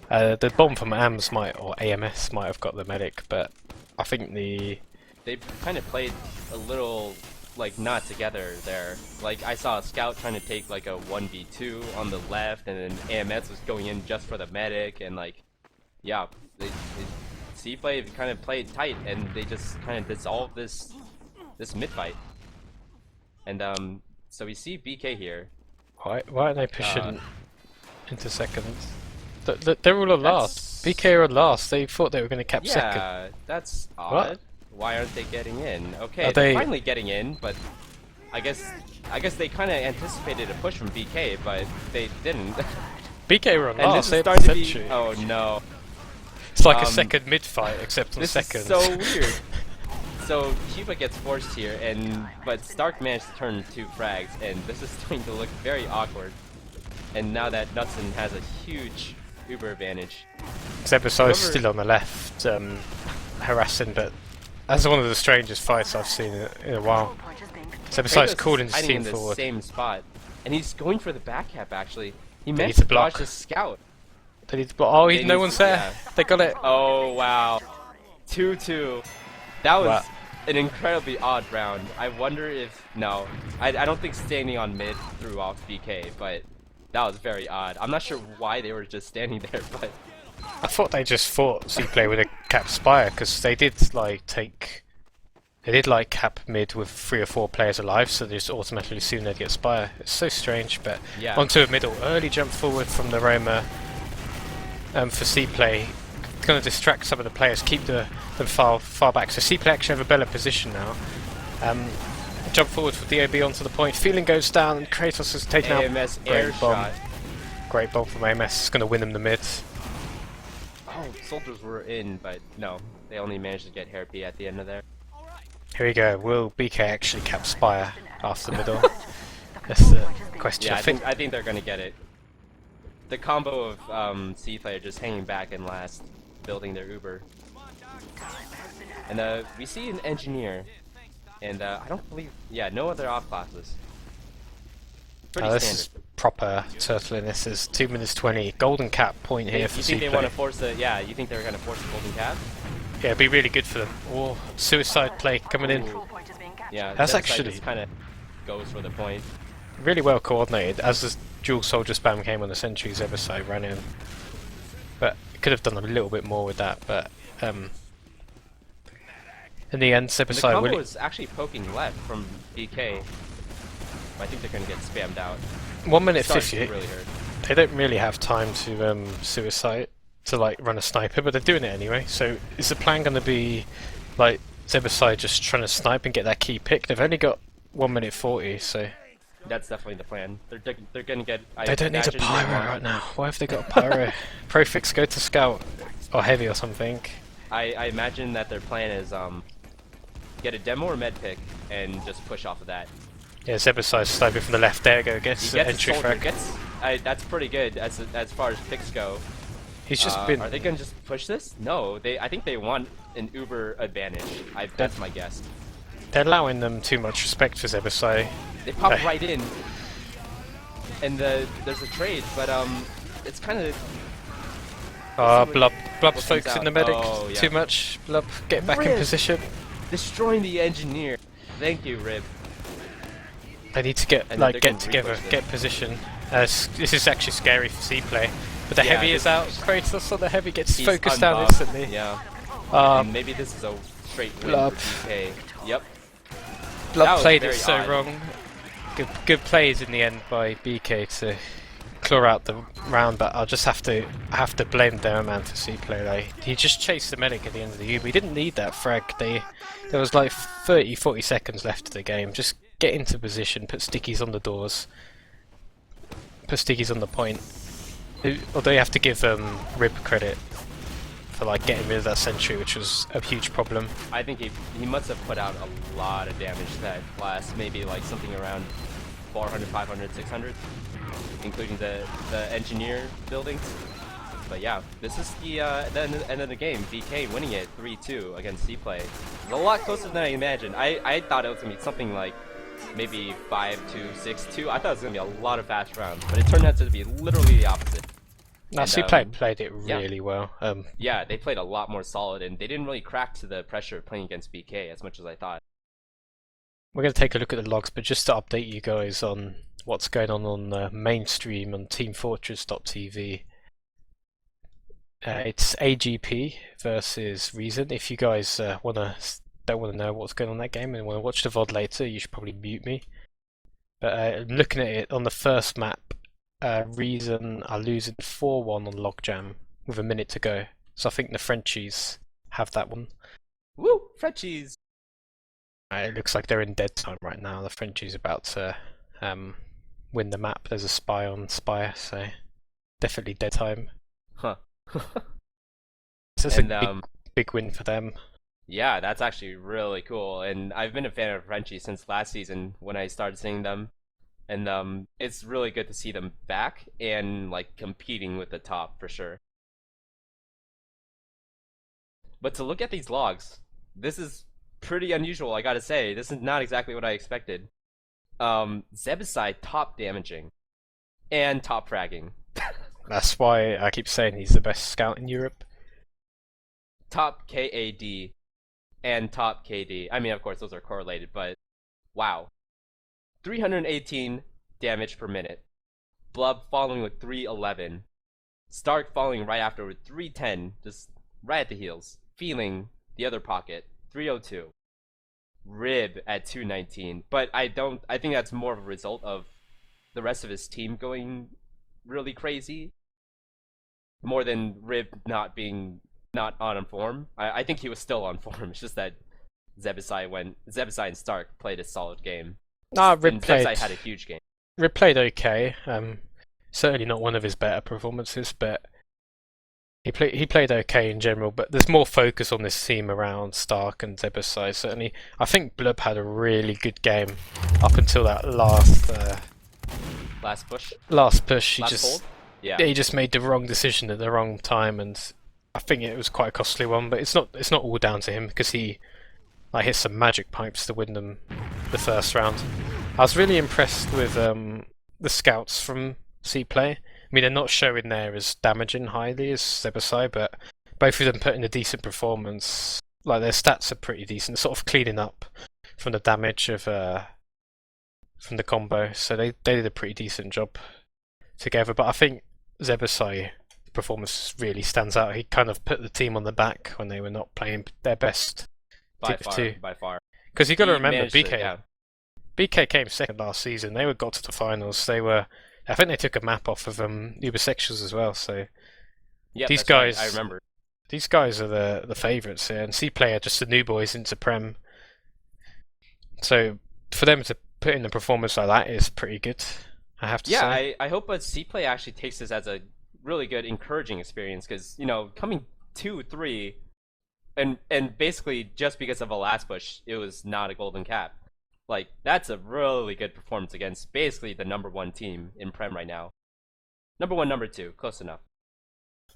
The bomb from AMS AMS might have got the medic, but I think They kind of played a little like not together there. Like I saw a scout trying to take like a 1v2 on the left, and then AMS was going in just for the medic, and like yeah, CPLAY kind of played tight, and they just kind of dissolved this mid fight. And so we see BK here. why aren't they pushing into seconds? They're all on last. BK are on last. They thought they were going to cap second. Yeah, that's odd. What? Why aren't they getting in? Okay, Are they're they- finally getting in, but I guess they kind of anticipated a push from BK, but they didn't. BK were on And last. this They is had starting the to be. century. Oh no! It's like a um, second mid fight, except on This seconds. is so weird. So Cuba gets forced here, but Stark managed to turn 2 frags, and this is starting to look very awkward. And now that Knutsson has a huge Uber advantage. Zebasai is still on the left, harassing, but that's one of the strangest fights I've seen in a while. Zebasai's Kratos calling is his hiding team in the forward. same spot, and he's going for the back cap. Actually, he They managed need to to block. dodge the scout. They need to block. Oh, They no need one's to- there. yeah. They got it. Oh wow, 2-2. That was Wow. an incredibly odd round. I wonder if no, I don't think standing on mid threw off BK, but that was very odd. I'm not sure why they were just standing there, but I thought they just thought CPLAY would have capped Spire because they did cap mid with 3 or 4 players alive, so they just automatically assumed they'd get Spire. It's so strange, but yeah. onto a middle, early jump forward from the Roma for CPLAY. Going to distract some of the players, keep them far back. So CPLAY actually have a better position now. Jump forward for DOB onto the point. Feeling goes down, and Kratos has taken AMS out. air Great bomb. shot. Great bomb from AMS. It's going to win them the mid. Oh, soldiers were in, but no, they only managed to get Hairpy at the end of there. Here we go. Will BK actually cap Spire after the middle? That's the question. Yeah, I think they're gonna get it. The combo of CPLAY just hanging back and last, building their Uber. And we see an engineer, and I don't believe, yeah, no other off classes. Pretty This standard. is proper turtle in this. Is 2 minutes 20. Golden cap point here for You think they CPLAY. want to force the? Yeah, you think they're gonna force the golden cap? Yeah, it'd be really good for them. Oh, suicide play coming in. Yeah, That's Zebasai actually just kind of goes for the point. really well coordinated. As the dual soldier spam came on the sentry, Zebasai ran in. But could have done a little bit more with that. But in the end, The Zebasai combo really. is actually poking left from BK. I think they're gonna get spammed out. 1 minute Starts 50. to really hurt. They don't really have time to suicide to like run a sniper, but they're doing it anyway. So is the plan going to be like Zebasai just trying to snipe and get that key pick? They've only got 1 minute 40, so That's definitely the plan. They're gonna get. they don't need a pyro right now. Why have they got a pyro? Profix, go to scout or heavy or something. I imagine that their plan is get a demo or med pick and just push off of that. Yeah, Zebasai's sniping from the left. There go, gets He the gets a entry soldier. frag. That's pretty good as far as picks go. He's just been. Are they gonna just push this? No, I think they want an Uber advantage. That's my guess. They're allowing them too much respect for Zebasai. They pop right in, and there's a trade, but it's kind of. Blub's comes focusing out. the medic Oh, yeah. too much. Blub, get back in Rib. position. Destroying the engineer. Thank you, Rib. They need to get And like they're get gonna together, repush this. get position. This is actually scary for C-play. But the Yeah, heavy is out. Kratos on the heavy gets He's focused down unbuffed. instantly. Yeah. Um, And maybe this is a straight win Blub. for DK. Yep. That Blood was played it very so odd. wrong. Good plays in the end by BK to claw out the round, but I'll just have to blame Demoman for C-play. Like, he just chased the medic at the end of the Uber. He didn't need that frag. There was like 30-40 seconds left of the game. Just get into position, put stickies on the doors, put stickies on the point. Although you have to give Rib credit for like getting rid of that sentry, which was a huge problem. I think he must have put out a lot of damage that last, maybe like something around 400, 500, 600, including the engineer buildings. But yeah, this is the end of the game. BK winning it 3-2 against C-Play. It's a lot closer than I imagined. I thought it was gonna be something like maybe 5-2, 6-2. I thought it was gonna be a lot of fast rounds, but it turned out to be literally the opposite. Now, And, C-play played it yeah. really well. Yeah, they played a lot more solid, and they didn't really crack to the pressure of playing against BK as much as I thought. We're going to take a look at the logs, but just to update you guys on what's going on the mainstream on teamfortress.tv. It's AGP versus Reason. If you guys don't want to know what's going on in that game and want to watch the VOD later, you should probably mute me. But looking at it on the first map, Reason are losing 4-1 on Logjam with a minute to go. So I think the Frenchies have that one. Woo! Frenchies! It looks like they're in dead time right now. The Frenchies about to win the map. There's a spy on Spire, so definitely dead time. Huh. So it's And, a big win for them. Yeah, that's actually really cool. And I've been a fan of Frenchies since last season when I started seeing them. And it's really good to see them back and like competing with the top for sure. But to look at these logs, this is pretty unusual, I gotta say. This is not exactly what I expected. Zebasai top damaging and top fragging. That's why I keep saying he's the best scout in Europe. Top KAD and top KD. I mean, of course, those are correlated, but wow. 318 damage per minute. Blub following with 311. Stark following right after with 310, just right at the heels. Feeling the other pocket, 302. Rib at 219, but I think that's more of a result of the rest of his team going really crazy, more than Rib not on form. I think he was still on form. It's just that Zebasai and Stark played a solid game. Rib Zebasai had a huge game. Rib played okay. Certainly not one of his better performances, but he played okay in general. But there's more focus on this team around Stark and Zebasai. Certainly, I think Blub had a really good game up until that last Last push. push. Last hold. Yeah. He just made the wrong decision at the wrong time, and I think it was quite a costly one, but it's not all down to him because he like hit some magic pipes to win them the first round. I was really impressed with the scouts from CPLAY. I mean, they're not showing there as damaging highly as Zebasai, but both of them put in a decent performance. Like their stats are pretty decent, sort of cleaning up from the damage of from the combo. So they did a pretty decent job together. But I think Zebasai performance really stands out. He kind of put the team on the back when they were not playing their best. By far. Because you got to remember, BK. BK came second last season. They got to the finals. I think they took a map off of Ubersexuals as well. So Yeah, these guys, right. I remember. These guys are the favourites here, and CPLAY are just the new boys into Prem. So for them to put in a performance like that is pretty good, I have to say. Yeah, I hope that CPLAY actually takes this as a really good, encouraging experience because coming 2-3, and basically just because of a last push, it was not a golden cap. Like that's a really good performance against basically the #1 team in Prem right now. #1, #2, close enough.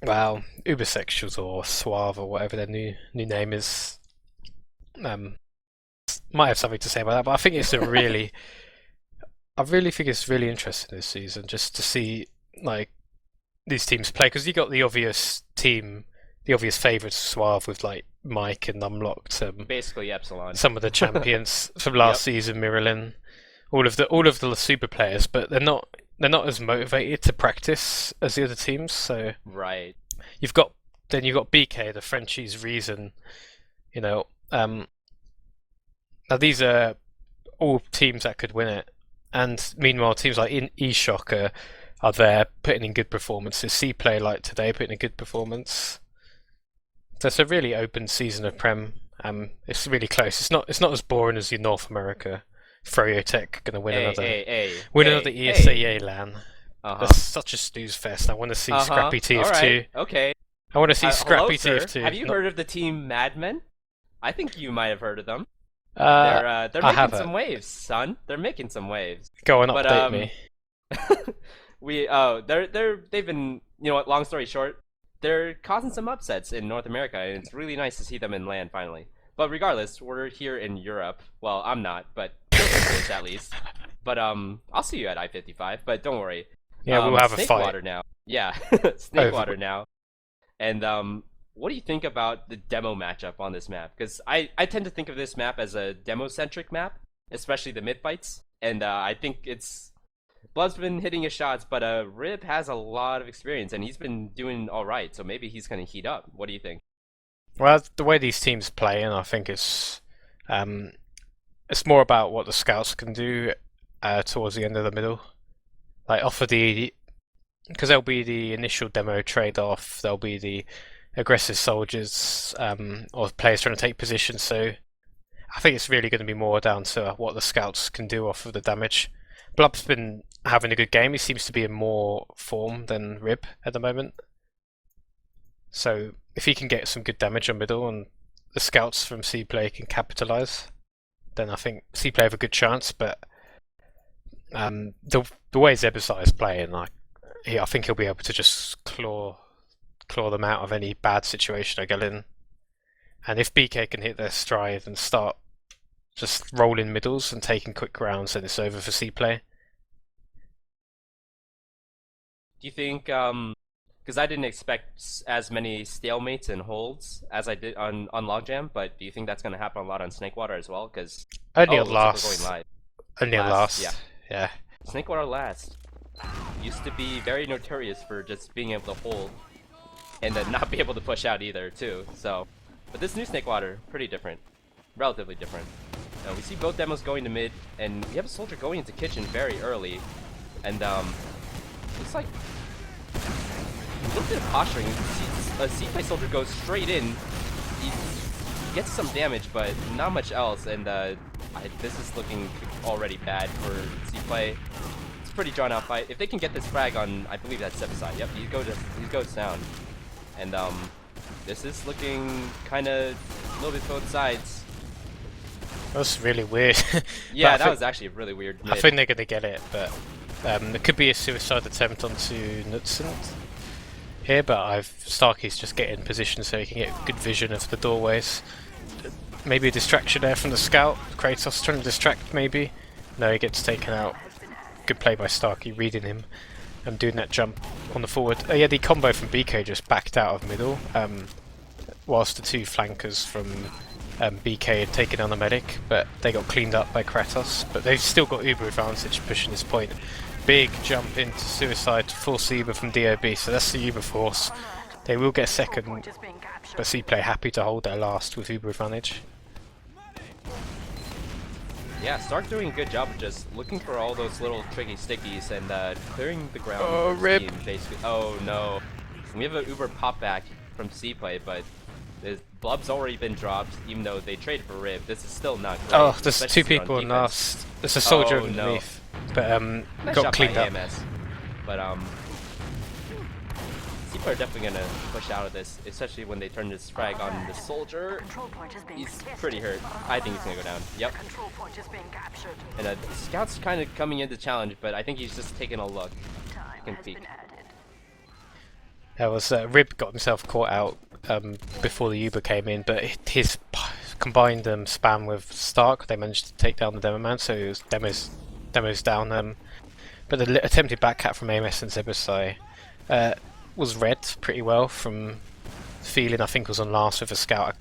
Well, Ubersexuals or Suave or whatever their new name is, might have something to say about that. But I think it's I really think it's really interesting this season just to see like these teams play because you got the obvious favourites, Suave with like Mike and Unlocked. Basically Epsilon. Some of the champions from last season, Miralin, all of the super players, but they're not as motivated to practice as the other teams. So right, you've got BK, the Frenchies Reason. Now these are all teams that could win it, and meanwhile teams like eShock are there putting in good performances. CPLAY like today putting in a good performance. So it's a really open season of Prem. It's really close. It's not as boring as your North America. Froyotech gonna win another ESAA LAN. That's such a snooze fest. I want to see Scrappy TF2. Right. Okay. I want to see Scrappy TF2. Have you heard of the team Madmen? I think you might have heard of them. They're making some waves, son. They're making some waves. Go on, update me. They've been, long story short, they're causing some upsets in North America, and it's really nice to see them in LAN finally. But regardless, we're here in Europe. Well, I'm not, but at least. But I'll see you at I-55. But don't worry. Yeah, we'll have a fight. Snakewater now. Yeah, Snakewater now. And what do you think about the demo matchup on this map? Because I tend to think of this map as a demo-centric map, especially the mid fights. And I think Blood's been hitting his shots, but Rib has a lot of experience, and he's been doing all right. So maybe he's going to heat up. What do you think? Well, the way these teams play, and I think it's more about what the scouts can do towards the end of the middle. Like because there'll be the initial demo trade-off, there'll be the aggressive soldiers or players trying to take position. So I think it's really going to be more down to what the scouts can do off of the damage. Blub's been having a good game. He seems to be in more form than Rib at the moment. So if he can get some good damage on middle and the scouts from CPLAY can capitalise, then I think CPLAY have a good chance. But the way Zebasai is playing, I think he'll be able to just claw them out of any bad situation they get in. And if BK can hit their stride and start just rolling middles and taking quick rounds, then it's over for CPLAY. Do you think, because I didn't expect as many stalemates and holds as I did on Logjam, but do you think that's going to happen a lot on Snakewater as well? Because only on last. Only on last. Yeah. Snakewater last used to be very notorious for just being able to hold and then not be able to push out either too. So, but this new Snakewater, pretty different, relatively different. We see both demos going to mid, and we have a soldier going into kitchen very early, and looks like a little bit of posturing. A CPLAY soldier goes straight in. He gets some damage, but not much else, and this is looking already bad for CPLAY. It's a pretty drawn out fight. If they can get this frag on, I believe that's Zebasai. Yep, he goes down. And this is looking kind of a little bit both sides. That was really weird. Yeah, that was actually a really weird mid. I think they're going to get it, but there could be a suicide attempt onto Knutsson. here, but Starkey's just getting in position so he can get good vision of the doorways. Maybe a distraction there from the scout. Kratos trying to distract, maybe. No, he gets taken out. Good play by Starkey, reading him and doing that jump on the forward. Oh yeah, the combo from BK just backed out of middle, whilst the two flankers from BK had taken down the medic, but they got cleaned up by Kratos. But they've still got Uber advantage pushing this point. Big jump into suicide to force Uber from DOB, so that's the Uber force. They will get second, but CPLAY happy to hold their last with Uber advantage. Yeah, Stark doing a good job of just looking for all those little tricky stickies and clearing the ground. Oh, for rip. Team, basically. Oh no. We have an Uber pop back from CPLAY, but the Blub's already been dropped, even though they traded for Rib. This is still not great. Oh, there's especially two people on in defense. last. There's a soldier Oh, no. underneath, but Nice got shot cleaned by up. AMS. But CPLAY are definitely gonna push out of this, especially when they turn this frag on the soldier. He's pretty hurt. I think he's gonna go down. Yep. And Scout's kind of coming into challenge, but I think he's just taking a look. He can peek. There was Rib got himself caught out before the Uber came in, but his combined spam with Stark, they managed to take down the Demo Man, so it was Demo's down. But the attempted backcat from AMS and Zebasai was read pretty well from feeling. I think was on last with a scout.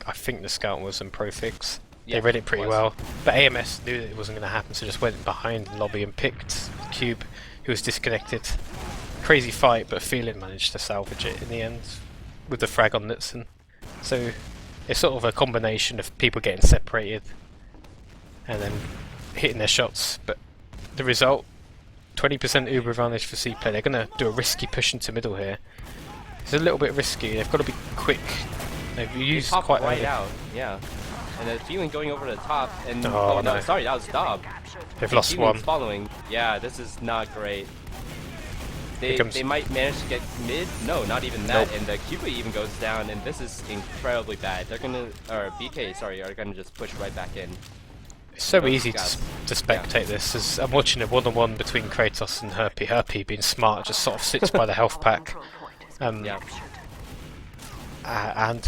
I think the scout was in Profix. Yeah, they read it pretty was. well, but AMS knew that it wasn't going to happen, so just went behind the lobby and picked Cube, who was disconnected. Crazy fight, but Feeling managed to salvage it in the end with the frag on Knutsson. So it's sort of a combination of people getting separated and then hitting their shots, but the result, 20% Uber advantage for CPLAY. They're going to do a risky push into middle here. It's a little bit risky, they've got to be quick. They've used Popped quite right early. out, yeah. And the Feeling going over the top, and Oh, no. sorry, that was Dob. They've lost Feeling's one. following. Yeah, this is not great. Here comes- They might manage to get mid. No, not even that. Nope. And the Cuba even goes down, and this is incredibly bad. They're gonna, or BK, sorry, are gonna just push right back in. It's so Those easy guys. to spectate this, as I'm watching a one-on-one between Kratos and Herpy. Herpy, being smart, just sort of sits by the health pack. Yeah.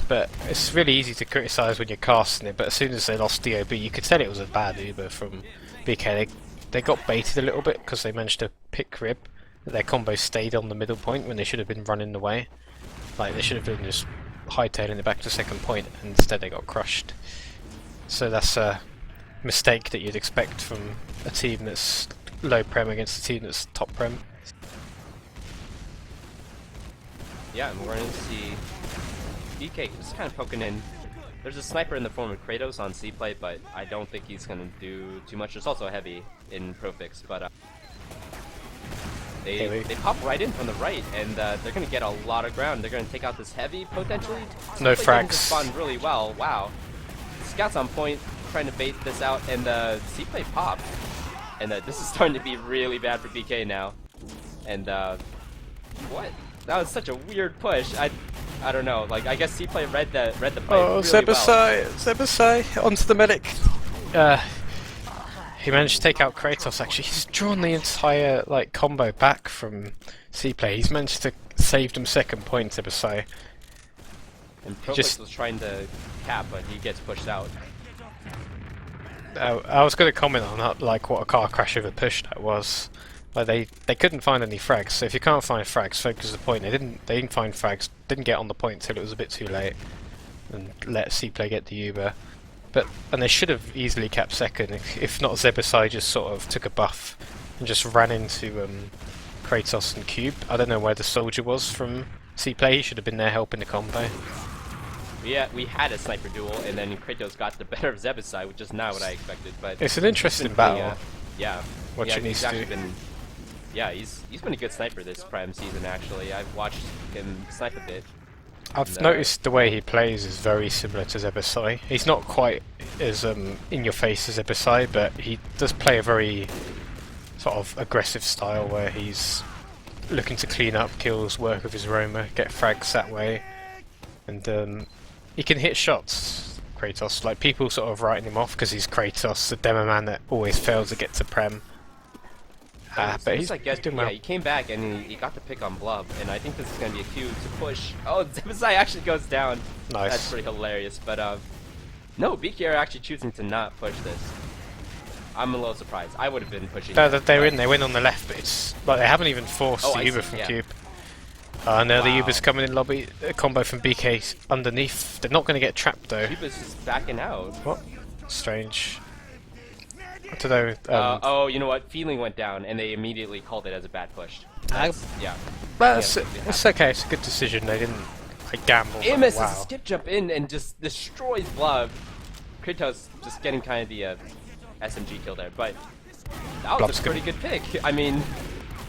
But it's really easy to criticise when you're casting it, but as soon as they lost DOB, you could tell it was a bad Uber from BK. They got baited a little bit because they managed to pick Rib. Their combo stayed on the middle point when they should have been running away. Like, they should have been just hightailing it back to second point, and instead they got crushed. So that's a mistake that you'd expect from a team that's low prem against a team that's top prem. Yeah, and we're gonna see BK just kind of poking in. There's a sniper in the form of Kratos on CPLAY, but I don't think he's gonna do too much. There's also a heavy in Profix, but they pop right in from the right, and they're gonna get a lot of ground. They're gonna take out this heavy potentially. No CPLAY didn't frags. respond really well. Wow, Scout's on point, trying to bait this out, and CPLAY popped, and this is starting to be really bad for BK now. And what? That was such a weird push. I don't know. Like, I guess CPLAY read the fight really well. Zebasai onto the medic. He managed to take out Kratos. Actually, he's drawn the entire combo back from CPLAY. He's managed to save them second point. Zebasai. And Profix was trying to cap, but he gets pushed out. I was going to comment on that, what a car crash of a push that was. Like they couldn't find any frags, so if you can't find frags, focus the point. They didn't find frags, didn't get on the point until it was a bit too late, and let CPLAY get the Uber. And they should have easily kept second if not Zebasai just sort of took a buff and just ran into Kratos and Cube. I don't know where the soldier was from CPLAY. He should have been there helping the combo. Yeah, we had a sniper duel, and then Kratos got the better of Zebasai, which is not what I expected. But It's an interesting been battle. playing, yeah, What you need he's to actually do. been. Yeah, he's been a good sniper this Prime season. Actually, I've watched him snipe a bit. I've noticed the way he plays is very similar to Zebasai. He's not quite as in your face as Zebasai, but he does play a very sort of aggressive style where he's looking to clean up kills, work with his Roma, get frags that way, and he can hit shots. Kratos, like people sort of writing him off because he's Kratos, the demo man that always fails to get to prem. But he's doing well. He came back and he got the pick on Blub, and I think this is going to be a cue to push. Oh, Zebasai actually goes down. Nice. That's pretty hilarious, but no, BK are actually choosing to not push this. I'm a little surprised. I would have been pushing. They win on the left, but it's like they haven't even forced the Uber from Cube. No, the Uber's coming in lobby. A combo from BK underneath. They're not going to get trapped though. Uber's just backing out. What? Strange. I don't know. Oh, you know what? Feeling went down, and they immediately called it as a bad push. Yeah. Well, it's okay. It's a good decision. They didn't gamble. Amos wow. is a skip jump in and just destroys Blub. Kratos just getting kind of the SMG kill there, but that was a pretty good pick. I mean,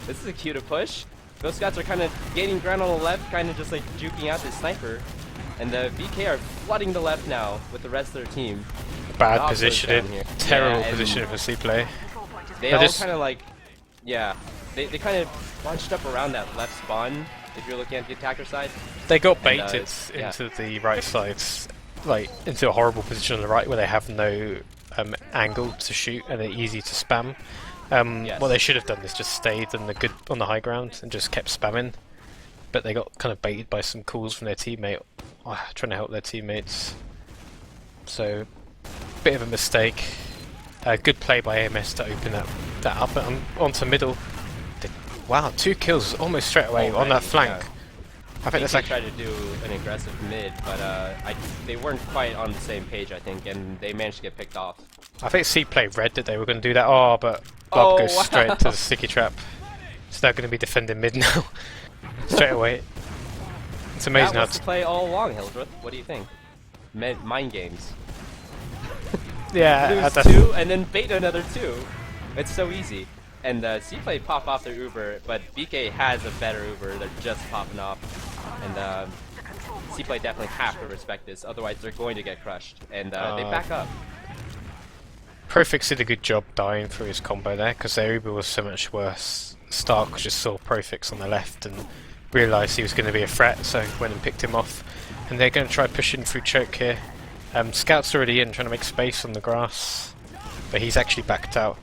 this is a cue to push. Those guys are kind of gaining ground on the left, kind of just like juking out the sniper. And the VK are flooding the left now with the rest of their team. Bad positioning, terrible positioning for CPLAY. They all kind of like, they kind of bunched up around that left spawn, if you're looking at the attacker side. They got baited into the right side, like into a horrible position on the right where they have no angle to shoot and they're easy to spam. What they should have done is just stayed on the high ground and just kept spamming. But they got kind of baited by some calls from their teammate, trying to help their teammates. So, bit of a mistake. Good play by AMS to open that up and onto middle. Wow, 2 kills almost straight away on that flank. Yeah. I think that's tried to do an aggressive mid, but they weren't quite on the same page, I think, and they managed to get picked off. I think CPLAY read that they were going to do that. But Blob goes straight to the sticky trap. It's now going to be defending mid now. Straight away. It's amazing that how was the play all along, Hildreth. What do you think? Mind games. Yeah, lose 2 and then bait another 2. It's so easy. And CPLAY pop off their Uber, but BK has a better Uber. They're just popping off. And CPLAY definitely have to respect this, otherwise they're going to get crushed. And they back up. Profix did a good job dying through his combo there, because their Uber was so much worse. Stark just saw Profix on the left and realised he was going to be a threat, so went and picked him off. And they're going to try pushing through choke here. Scout's already in, trying to make space on the grass, but he's actually backed out.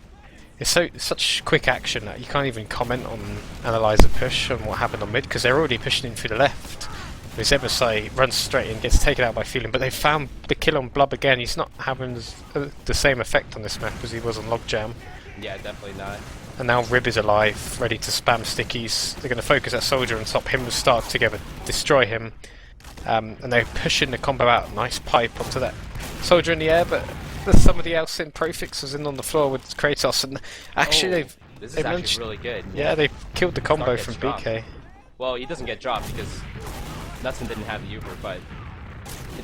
It's such quick action that you can't even comment on analyze a push on what happened on mid, because they're already pushing in through the left. Zebasai runs straight in, gets taken out by Feeling, but they found the kill on Blub again. He's not having the same effect on this map as he was on Logjam. Yeah, definitely not. And now Rib is alive, ready to spam stickies. They're going to focus that soldier and stop him and Stark together, destroy him. And they're pushing the combo out. Nice pipe onto that soldier in the air, but there's somebody else in. Profix was in on the floor with Kratos, and actually this is actually really good. Yeah, they killed the combo from BK. Well, he doesn't get dropped because Knutsson didn't have the Uber, but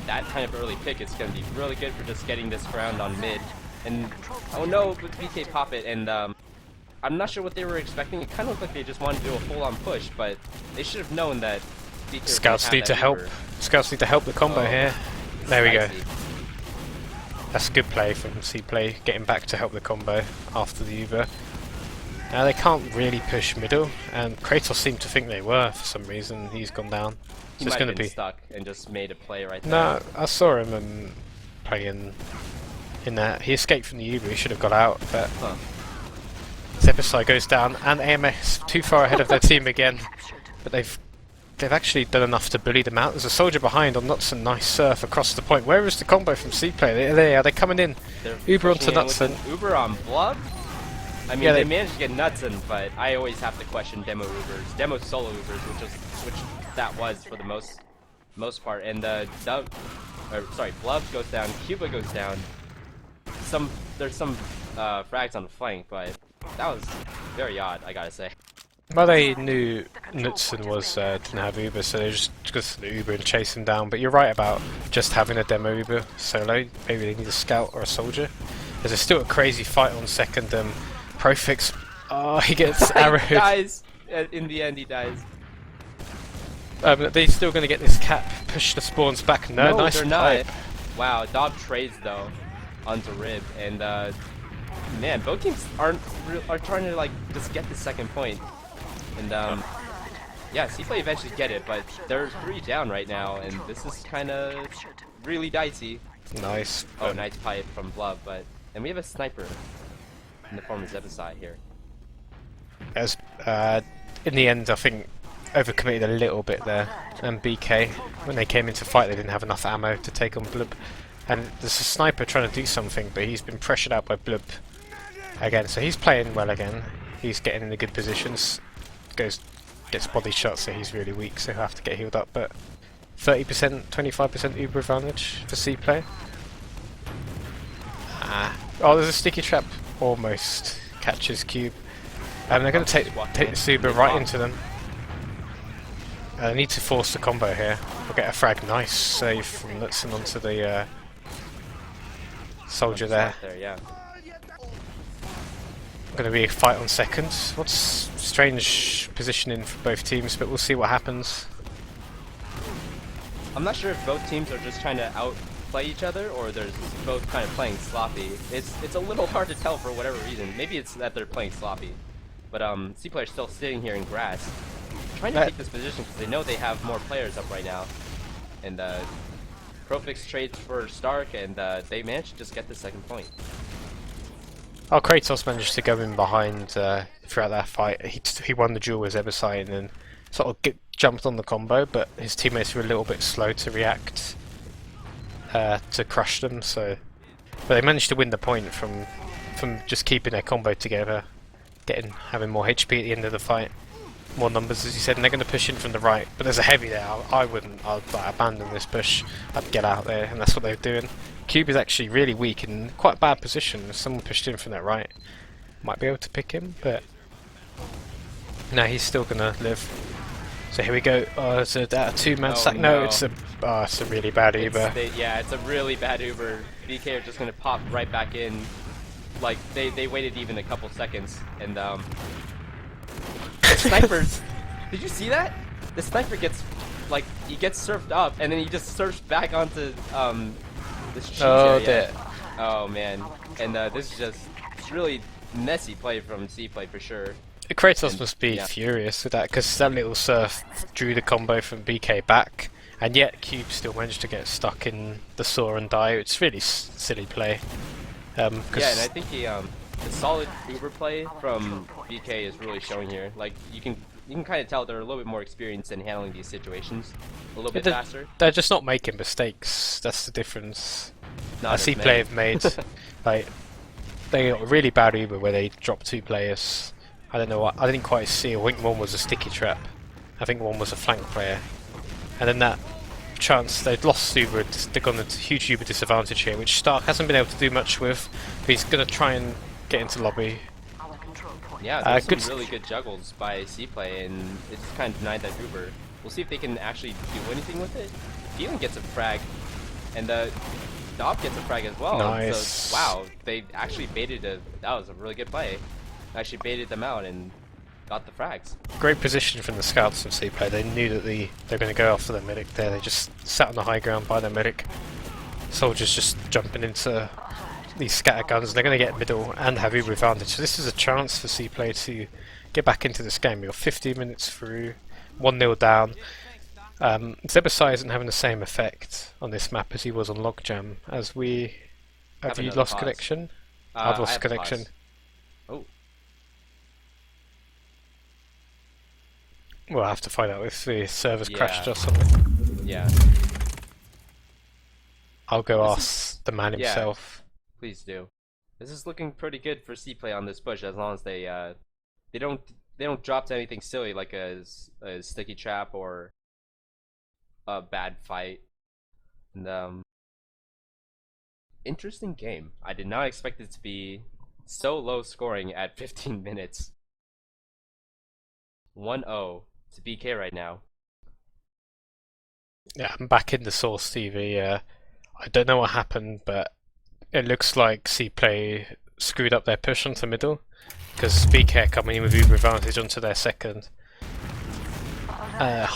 that kind of early pick is going to be really good for just getting this ground on mid. And oh no, but BK pop it, and I'm not sure what they were expecting. It kind of looked like they just wanted to do a full-on push, but they should have known that BK Scouts need to help. Scouts need to help the combo here. There we go. That's a good play from CPLAY, getting back to help the combo after the Uber. Now they can't really push middle, and Kratos seemed to think they were for some reason. He's gone down. So it's going to be stuck and just made a play right there. No, I saw him playing in that. He escaped from the Uber. He should have got out, but Zebasai goes down, and AMS too far ahead of their team again. But they've actually done enough to bully them out. There's a soldier behind on Knutsson. Nice surf across the point. Where is the combo from CPLAY? They're coming in. Uber onto Knutsson. Uber on Blub? I mean, they managed to get Knutsson, but I always have to question demo Ubers, demo solo Ubers, which that was for the most part. And Blub goes down, Cuba goes down. There's some frags on the flank, but that was very odd, I gotta say. Well, they knew Knutsson didn't have Uber, so they just got the Uber and chase him down. But you're right about just having a demo Uber solo. Maybe they need a scout or a soldier. There's still a crazy fight on second. Profix, he gets arrowed. He dies. In the end, he dies. They're still going to get this cap, push the spawns back. No, nice they're pipe. not. Wow, Dob trades though onto Rib, and man, both teams are trying to like just get the second point. And yeah, CPLAY eventually get it, but they're 3 down right now, and this is kind of really dicey. Nice. Oh, nice pipe from Blub, and we have a sniper in the form of Zebasai here. As in the end, I think overcommitted a little bit there. And BK, when they came into fight, they didn't have enough ammo to take on Blub. And there's a sniper trying to do something, but he's been pressured out by Blub again. So he's playing well again. He's getting in the good positions. Gets body shot, so he's really weak. So he'll have to get healed up. But 30%, 25% Uber advantage for CPLAY. Oh, there's a sticky trap. Almost catches Cube. And they're going to take the Suba right into them. They need to force the combo here. We'll get a frag. Nice save from Knutsson onto the soldier there. Going to be a fight on second. What's strange positioning for both teams, but we'll see what happens. I'm not sure if both teams are just trying to outplay each other, or they're both kind of playing sloppy. It's a little hard to tell for whatever reason. Maybe it's that they're playing sloppy. But CPLAY are still sitting here in grass, trying to take this position because they know they have more players up right now. And Profix trades for Stark, and they managed to just get the second point. Oh, Kratos managed to go in behind throughout that fight. He won the duel with Zebasai and then sort of jumped on the combo, but his teammates were a little bit slow to react to crush them. But they managed to win the point from just keeping their combo together, having more HP at the end of the fight, more numbers as you said, and they're going to push in from the right. But there's a heavy there. I'd like, abandon this push. I'd get out there, and that's what they're doing. Cube is actually really weak in quite a bad position. If someone pushed in from that right, might be able to pick him, but no, he's still gonna live. So here we go. Oh, it's a two-man stack. No, it's a really bad Uber. It's a really bad Uber. BK are just gonna pop right back in. Like they waited even a couple seconds, and the snipers. Did you see that? The sniper gets he gets surfed up, and then he just surfs back onto this cheese area. Oh man, and this is just really messy play from CPLAY for sure. Kratos must be furious with that, because that little surf drew the combo from BK back, and yet Cube still managed to get stuck in the saw and die. It's really silly play. Yeah, and I think the solid Uber play from BK is really showing here. Like you can kind of tell they're a little bit more experienced in handling these situations, a little bit faster. They're just not making mistakes. That's the difference. CPLAY have made they got a really bad Uber where they dropped two players. I don't know what. I didn't quite see. I think one was a sticky trap. I think one was a flank player, and then that chance they'd lost Uber. They've gone into huge Uber disadvantage here, which Stark hasn't been able to do much with. But he's going to try and get into lobby. Yeah, there's some really good juggles by CPLAY, and it's kind of denied that Uber. We'll see if they can actually do anything with it. Dealing gets a frag, and Dob gets a frag as well. Nice. So, wow, they actually baited that was a really good play. Actually baited them out and got the frags. Great position from the scouts of CPLAY. They knew that they were going to go after the medic there. They just sat on the high ground by the medic. Soldiers just jumping into these scatter guns. They're going to get middle and have Uber advantage. So this is a chance for CPLAY to get back into this game. You're 15 minutes through, 1-0 down. Zebasai isn't having the same effect on this map as he was on Logjam. Have you lost connection? I've lost connection. Oh. We'll have to find out if the server's crashed or something. Yeah. I'll go ask the man himself. Please do. This is looking pretty good for CPLAY on this push, as long as they don't drop to anything silly like a sticky trap or a bad fight. And interesting game. I did not expect it to be so low scoring at 15 minutes. 1-0 to BK right now. Yeah, I'm back in the source TV. I don't know what happened, but it looks like CPLAY screwed up their push onto middle, because BK are coming in with Uber advantage onto their second. I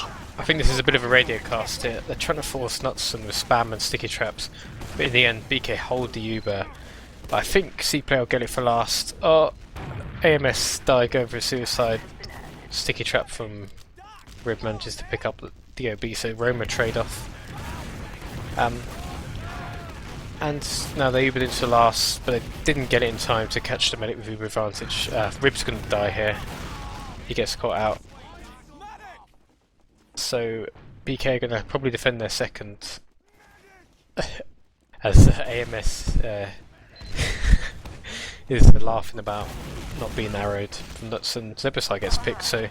think this is a bit of a radio cast here. They're trying to force Knutsson with spam and sticky traps, but in the end BK hold the Uber. But I think CPLAY will get it for last. Oh, AMS die going for a suicide. Sticky trap from Rib manages to pick up the DOB, so Roma trade off. And now they Ubered into last, but they didn't get it in time to catch the medic with Uber advantage. Rib's going to die here. He gets caught out. So BK are going to probably defend their second. As AMS is laughing about not being arrowed from Knutsson. Zebasai gets picked, so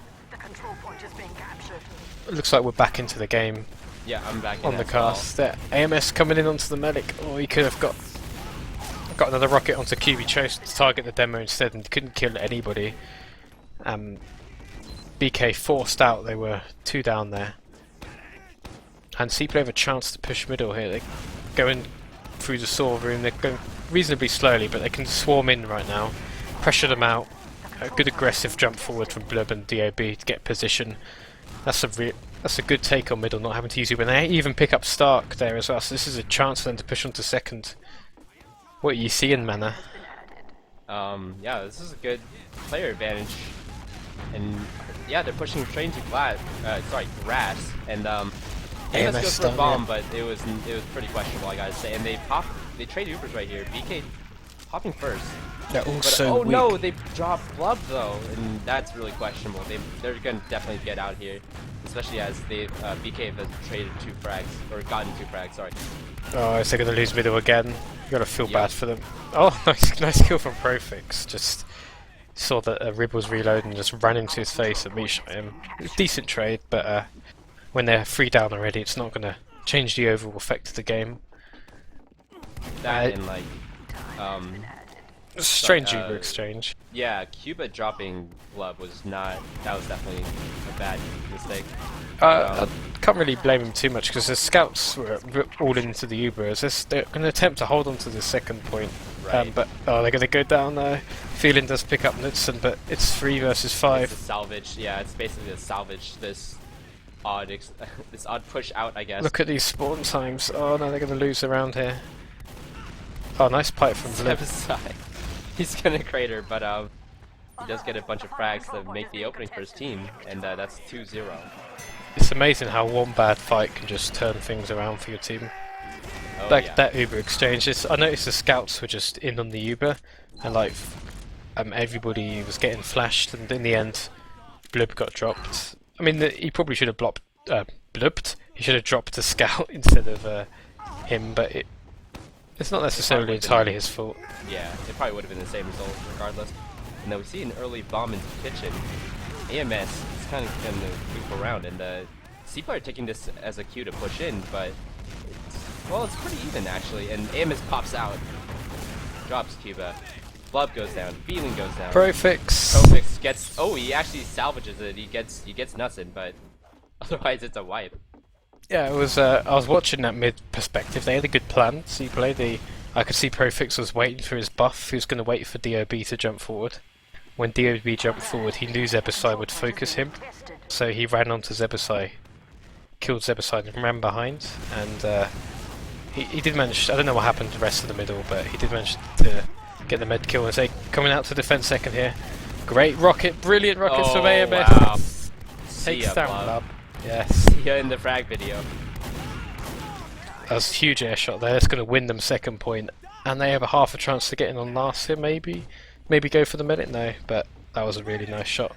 it looks like we're back into the game. Yeah, I'm back on the cast. Well. AMS coming in onto the medic. Oh, he could have got another rocket onto QB. He chose to target the demo instead and couldn't kill anybody. BK forced out. They were 2 down there. And CPLAY have a chance to push middle here. They're going through the saw room. They're going reasonably slowly, but they can swarm in right now. Pressure them out. A good aggressive jump forward from Blub and DOB to get position. That's a good take on middle, not having to use it. When they even pick up Stark there as well, so this is a chance for them to push on to second. What are you seeing, Mana? Yeah, this is a good player advantage, and yeah, they're pushing straight into grass, and AMS goes for a bomb, but it was pretty questionable, I gotta say. And they trade Ubers right here. BK popping first. They're also weak. No, they dropped Blub though, and that's really questionable. They're gonna definitely get out here, especially as they BK have traded 2 frags or gotten 2 frags. Sorry. Oh, is they gonna lose middle again? You gotta feel bad for them. Oh, nice kill from Profix. Just saw that Rib was reloading, and just ran into his face and me-shot him. Decent trade, but when they're 3 down already, it's not gonna change the overall effect of the game. That and like strange Uber exchange. Yeah, Cuba dropping Blub was not. That was definitely a bad mistake. I can't really blame him too much because the scouts were all into the Uber. They're going to attempt to hold on to the second point, right. But they're going to go down there. Feeling does pick up Knutsson, but it's 3 versus 5. It's a salvage. Yeah, it's basically a salvage this odd this odd push out, I guess. Look at these spawn times. Oh no, they're going to lose around here. Oh, nice pipe from Blip. He's gonna crater, but he does get a bunch of frags to make the opening for his team, and that's 2-0. It's amazing how one bad fight can just turn things around for your team. Oh, That Uber exchange. I noticed the scouts were just in on the Uber, and like everybody was getting flashed, and in the end, Blub got dropped. I mean, he probably should have blubbed. He should have dropped the scout instead of him, but it's not necessarily entirely his fault. Yeah, it probably would have been the same result regardless. And then we see an early bomb into the kitchen. AMS is kind of going to move around, and CPLAY are taking this as a cue to push in, but it's pretty even actually. And AMS pops out, drops Cuba. Blub goes down, Feeling goes down. Profix gets. Oh, he actually salvages it. He gets Knutsson, but otherwise it's a wipe. Yeah, it was. I was watching that mid perspective. They had a good plan. I could see Profix was waiting for his buff. He was going to wait for DOB to jump forward. When DOB jumped forward, he knew Zebasai would focus him, so he ran onto Zebasai, killed Zebasai, and ran behind. And he did manage. I don't know what happened to the rest of the middle, but he did manage to get the med kill. And say coming out to defend second here. Great rocket, brilliant rockets from AMS. Wow. Takes down Blub. Yes. See ya in the frag video. That was a huge air shot there. It's going to win them second point, and they have a half a chance to get in on last here. Maybe go for the minute. No, but that was a really nice shot.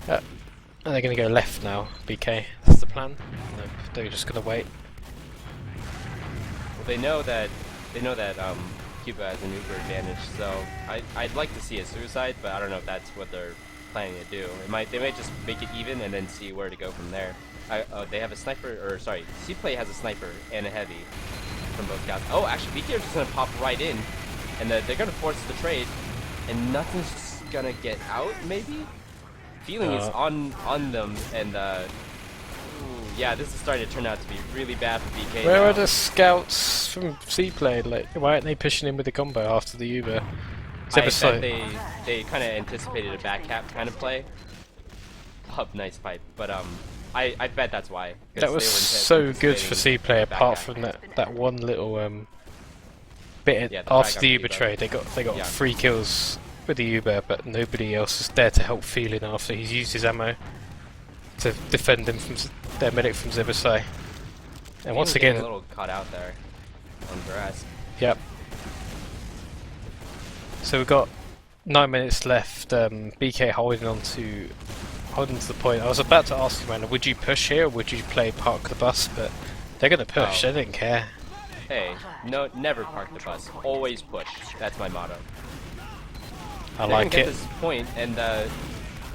And they're going to go left now. BK. That's the plan. No, they're just going to wait. Well, they know that Cuba has an Uber advantage, so I'd like to see a suicide, but I don't know if that's what they're planning to do. They might just make it even and then see where to go from there. They have a sniper, or sorry, CPLAY has a sniper and a heavy from both scouts. Oh, actually, BK are just gonna pop right in, and they're gonna force the trade, and nothing's just gonna get out. Maybe Feeling is on them, and yeah, this is starting to turn out to be really bad for BK. Where are the scouts from CPLAY? Like, why aren't they pushing in with the combo after the Uber? I bet they kind of anticipated a back cap kind of play. Nice pipe, but I bet that's why. That was so good for CPLAY. Apart from that one little bit after the Uber trade, they got 3 kills with the Uber, but nobody else is there to help Feeling after he's used his ammo to defend him from their medic from Zebasai. And once again, a little caught out there on grass. Yep. So we've got 9 minutes left. BK holding on to holding to the point. I was about to ask you, man, would you push here or would you play park the bus? But they're gonna push. Oh. They didn't care. Hey, no, never park the bus. Always push. That's my motto. I They're like gonna get it. this point, and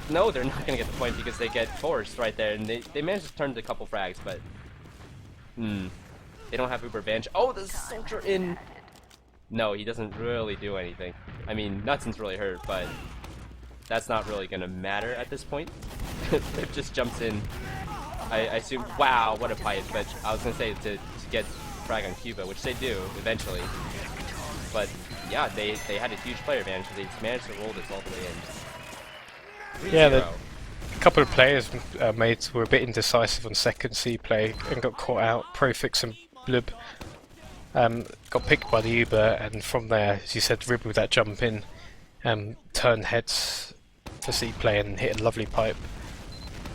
no, they're not gonna get the point because they get forced right there, and they managed to turn a couple frags, but they don't have Uber advantage. Oh, the soldier in. No, he doesn't really do anything. I mean, Knutsson's really hurt, but that's not really gonna matter at this point. Flip just jumps in. I assume. Wow, what a pipe! But I was gonna say to get frag on Cuba, which they do eventually. But yeah, they had a huge player advantage, but they just managed to roll this all the way in. 3-0. Yeah, a couple of players were a bit indecisive on second C play and got caught out. Profix and Blub got picked by the Uber, and from there, as you said, Rib with that jump in, turned heads for C play and hit a lovely pipe.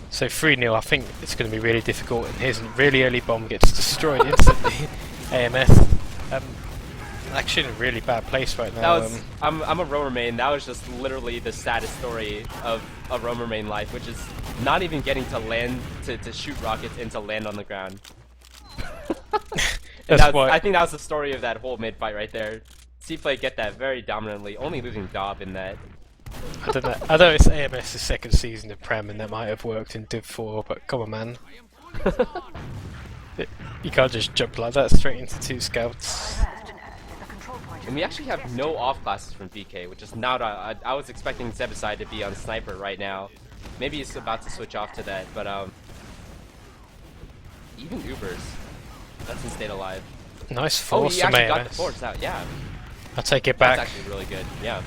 So 3-0, I think it's going to be really difficult, and here's a really early bomb, gets destroyed instantly. AMS. Actually in a really bad place right now. That was, I'm a roamer main. That was just literally the saddest story of a roamer main life, which is not even getting to land, to shoot rockets and to land on the ground. I think that was the story of that whole mid fight right there. CPLAY get that very dominantly, only losing Dob in that. I don't know. I know it's AMS's second season of Prem, and that might have worked in Div 4, but come on, man. You can't just jump like that straight into 2 scouts. And we actually have no off classes from BK, which is not. I was expecting Zebasai to be on sniper right now. Maybe he's about to switch off to that, but even Ubers, that's in Stayed Alive. Nice Oh, force he from actually got AMS. the force out. Yeah, I take it back. that's actually really good. Yeah.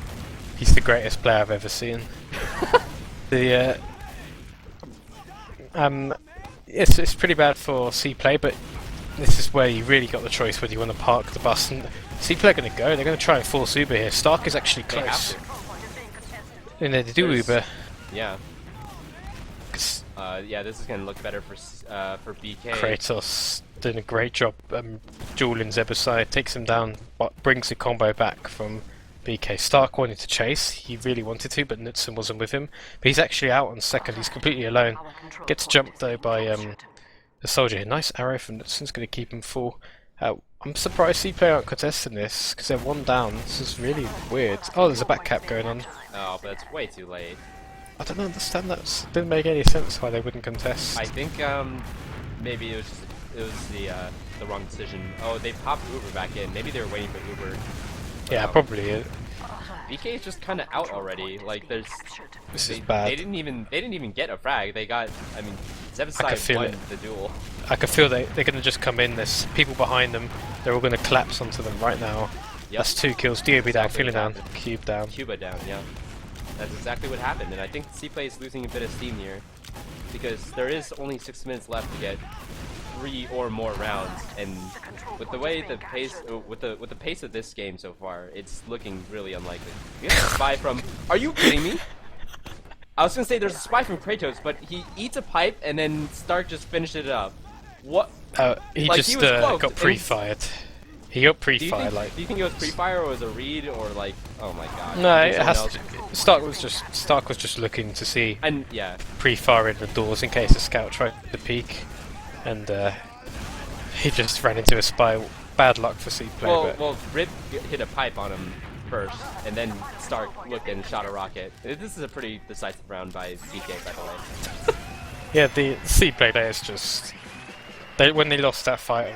He's the greatest player I've ever seen. It's pretty bad for CPLAY, but this is where you really got the choice whether you want to park the bus. And CPLAY are going to go. They're going to try and force Uber here. Stark is actually They close. have And they do There's- Uber. Yeah. Yeah, this is gonna look better for BK. Kratos doing a great job dueling Zebasai, takes him down, but brings the combo back from BK. Stark wanted to chase, he really wanted to, but Knutsson wasn't with him. But he's actually out on second, he's completely alone. Gets jumped though by the soldier here. Nice arrow from Knutsson's going to keep him full. I'm surprised CPLAY aren't contesting this, because they're 1 down. This is really weird. Oh, there's a back cap going on. Oh, but it's way too late. I don't understand that. Didn't make any sense why they wouldn't contest. I think maybe it was the wrong decision. Oh, they popped Uber back in. Maybe they were waiting for Uber. Yeah, probably. BK is just kind of out already. Like this is bad. They didn't even get a frag. They got. I mean, Zebasai won the duel. I can feel they're going to just come in. There's people behind them. They're all going to collapse onto them right now. Yep. That's 2 kills. DOB down, Exactly feeling down, what happened. Cube down. Cuba down. Yeah. That's exactly what happened, and I think CPLAY is losing a bit of steam here because there is only 6 minutes left to get 3 or more rounds, and with the way the pace, with the pace of this game so far, it's looking really unlikely. We have a spy from. Are you kidding me? I was gonna say there's a spy from Kratos, but he eats a pipe and then Stark just finished it up. What? He Like, just he was close, got and pre-fired. He got pre-fired. Do you think it was pre-fire or was it a read or like? Oh my god. No, Did it someone has else- to, Stark was just looking to see And yeah, pre-firing the doors in case a scout tried to peek, and he just ran into a spy. Bad luck for CPLAY. well, Rip hit a pipe on him first, and then Stark looked and shot a rocket. This is a pretty decisive round by BK, by the way. Yeah, the CPLAY players just. When they lost that fight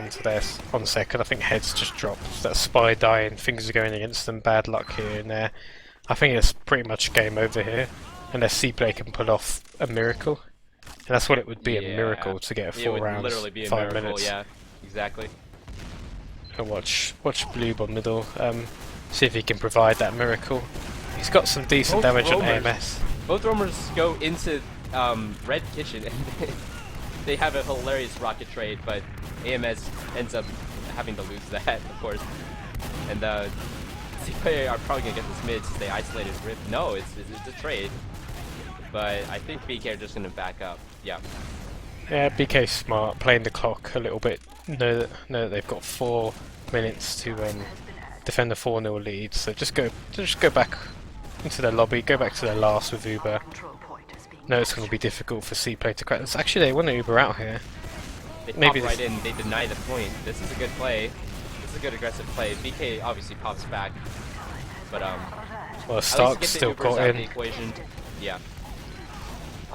on second, I think heads just dropped. That spy dying, things are going against them, bad luck here and there. I think it's pretty much game over here, unless CPLAY can pull off a miracle. And that's what it would be, a miracle to get a 4 it would rounds, literally be a 5 miracle, minutes. yeah, exactly. And watch Bloob on middle, see if he can provide that miracle. He's got some decent Both damage on roamers. AMS. Both roamers go into Red Kitchen, and they have a hilarious rocket trade, but AMS ends up having to lose that, of course. And CPLAY are probably gonna get this mid since they isolated Rip. No, it's a trade. But I think BK are just gonna back up. Yeah. Yeah, BK's smart, playing the clock a little bit. Know that they've got 4 minutes to defend the 4-0 lead. So just go back into their lobby, go back to their last with Uber. know it's going to be difficult for CPLAY to crack this. Actually, they want to Uber out here. They Maybe pop right in, they deny the point. This is a good play. This is a good aggressive play. BK obviously pops back. But well, at Stark's least still get the Ubers got out of in. the equation. Yeah.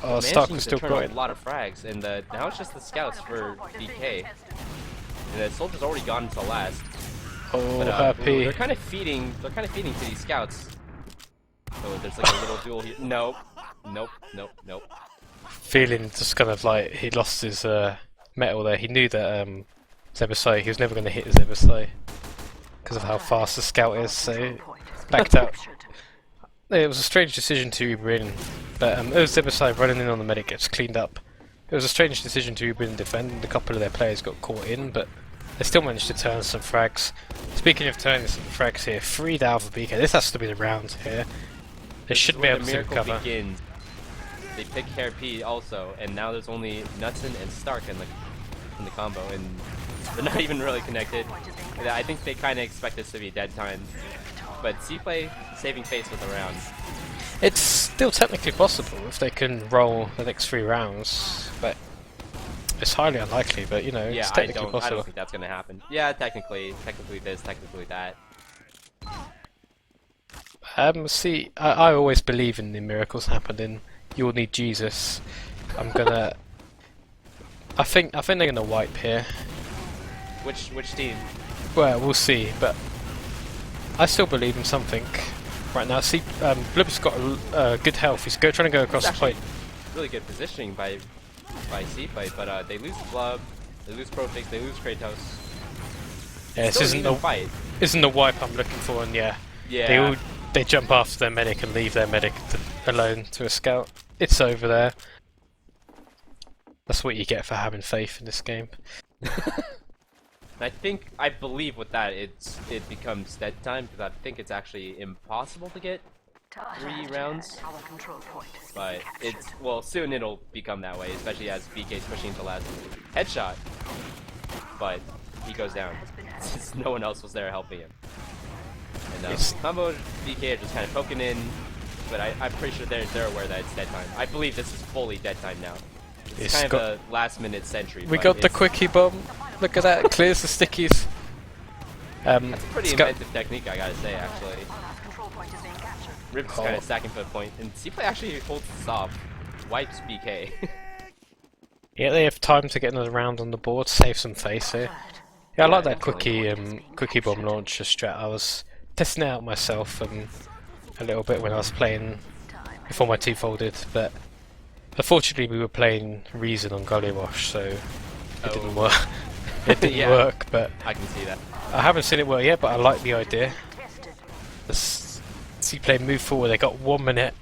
Oh, Stark was Managing still to turn got in. a lot of frags, and now it's just the scouts for BK. And the soldier's already gone until last. Oh, But happy. they're kind of feeding to these scouts. So there's like a little duel here. Nope. Nope. Feeling just kind of like he lost his metal there. He knew that Zebasai, he was never going to hit Zebasai because of how fast the scout is, so backed out. It was a strange decision to Uber in, but it was Zebasai running in on the medic, gets cleaned up. It was a strange decision to Uber in and defend. A couple of their players got caught in, but they still managed to turn some frags. Speaking of turning some frags here, 3 down for BK. This has to be the round here. They should be able to recover. Begins. They pick Hair P also, and now there's only Knutsson and Stark in the combo, and they're not even really connected. I think they kind of expect this to be dead time, but CPLAY saving face with a round. It's still technically possible if they can roll the next 3 rounds, but it's highly unlikely. But you know, Yeah, it's technically I possible. don't think that's gonna happen. Yeah, technically this, technically that. See, I always believe in the miracles happening. You'll need Jesus. I'm gonna. I think they're gonna wipe here. Which team? Well, we'll see, but I still believe in something right now. See, Blub's got good health. He's trying to go across the point. Really good positioning by CPLAY, but they lose Blub, they lose Profix, they lose Kratos. Yeah, this isn't the fight. Isn't the wipe I'm looking for, and yeah, Yeah. they jump after their medic and leave their medic alone to a scout. It's over there. That's what you get for having faith in this game. I believe with that it becomes dead time, because I think it's actually impossible to get 3 rounds. But soon it'll become that way, especially as BK's pushing to last headshot. But he goes down since no one else was there helping him. And combo BK are just kind of poking in, but I'm pretty sure they're aware that it's dead time. I believe this is fully dead time now. It's kind of a last minute sentry. We got the quickie bomb. Look at that, clears the stickies. That's a pretty inventive technique, I gotta say, actually. Rip's kind of stacking for the point, and CPLAY actually holds this off, wipes BK. Yeah, they have time to get another round on the board, save some face here. Yeah, I like that quickie bomb launcher strat. I was testing it out myself a little bit when I was playing before my team folded, but unfortunately we were playing Reason on Gullywash, so it didn't work. It didn't work, but I can see that. I haven't seen it work yet, but I like the idea. The CPLAY move forward. They got 1 minute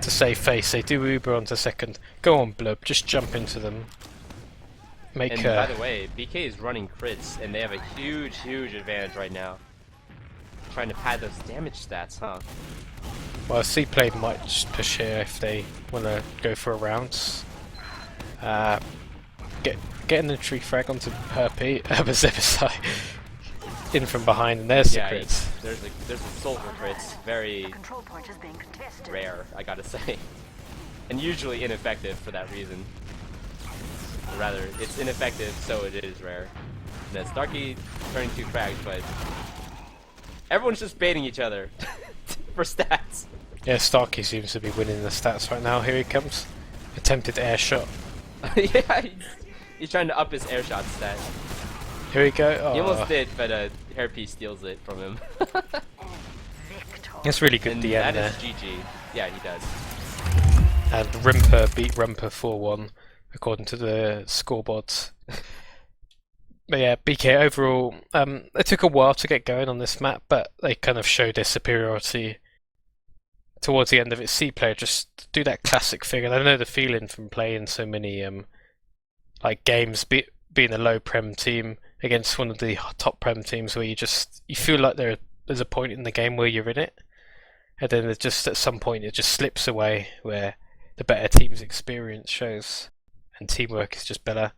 to save face. They do Uber onto second. Go on, Blub. Just jump into them. And by the way, BK is running crits, and they have a huge advantage right now. Trying to pad those damage stats, huh? Well, CPLAY might just push here if they want to go for a round. Get an entry frag onto Herpy, Zebasai in from behind, and there's the crits. There's a soldier crits, very rare, I gotta say, and usually ineffective for that reason. Or rather, it's ineffective, so it is rare. And then Starkey turning 2 frags, but everyone's just baiting each other for stats. Yeah, Starkey seems to be winning the stats right now. Here he comes. Attempted air shot. Yeah, he's trying to up his air shot stat. Here we go. Oh. He almost did, but Hairpiece steals it from him. That's really good and DM that there. is GG. Yeah, he does. And Rimper beat Rumper 4-1 according to the scoreboards. But yeah, BK overall, it took a while to get going on this map, but they kind of showed their superiority towards the end of it. CPLAY just do that classic thing, and I know the feeling from playing so many like games, being a low prem team against one of the top prem teams, where you feel like there's a point in the game where you're in it, and then at some point it just slips away, where the better team's experience shows and teamwork is just better.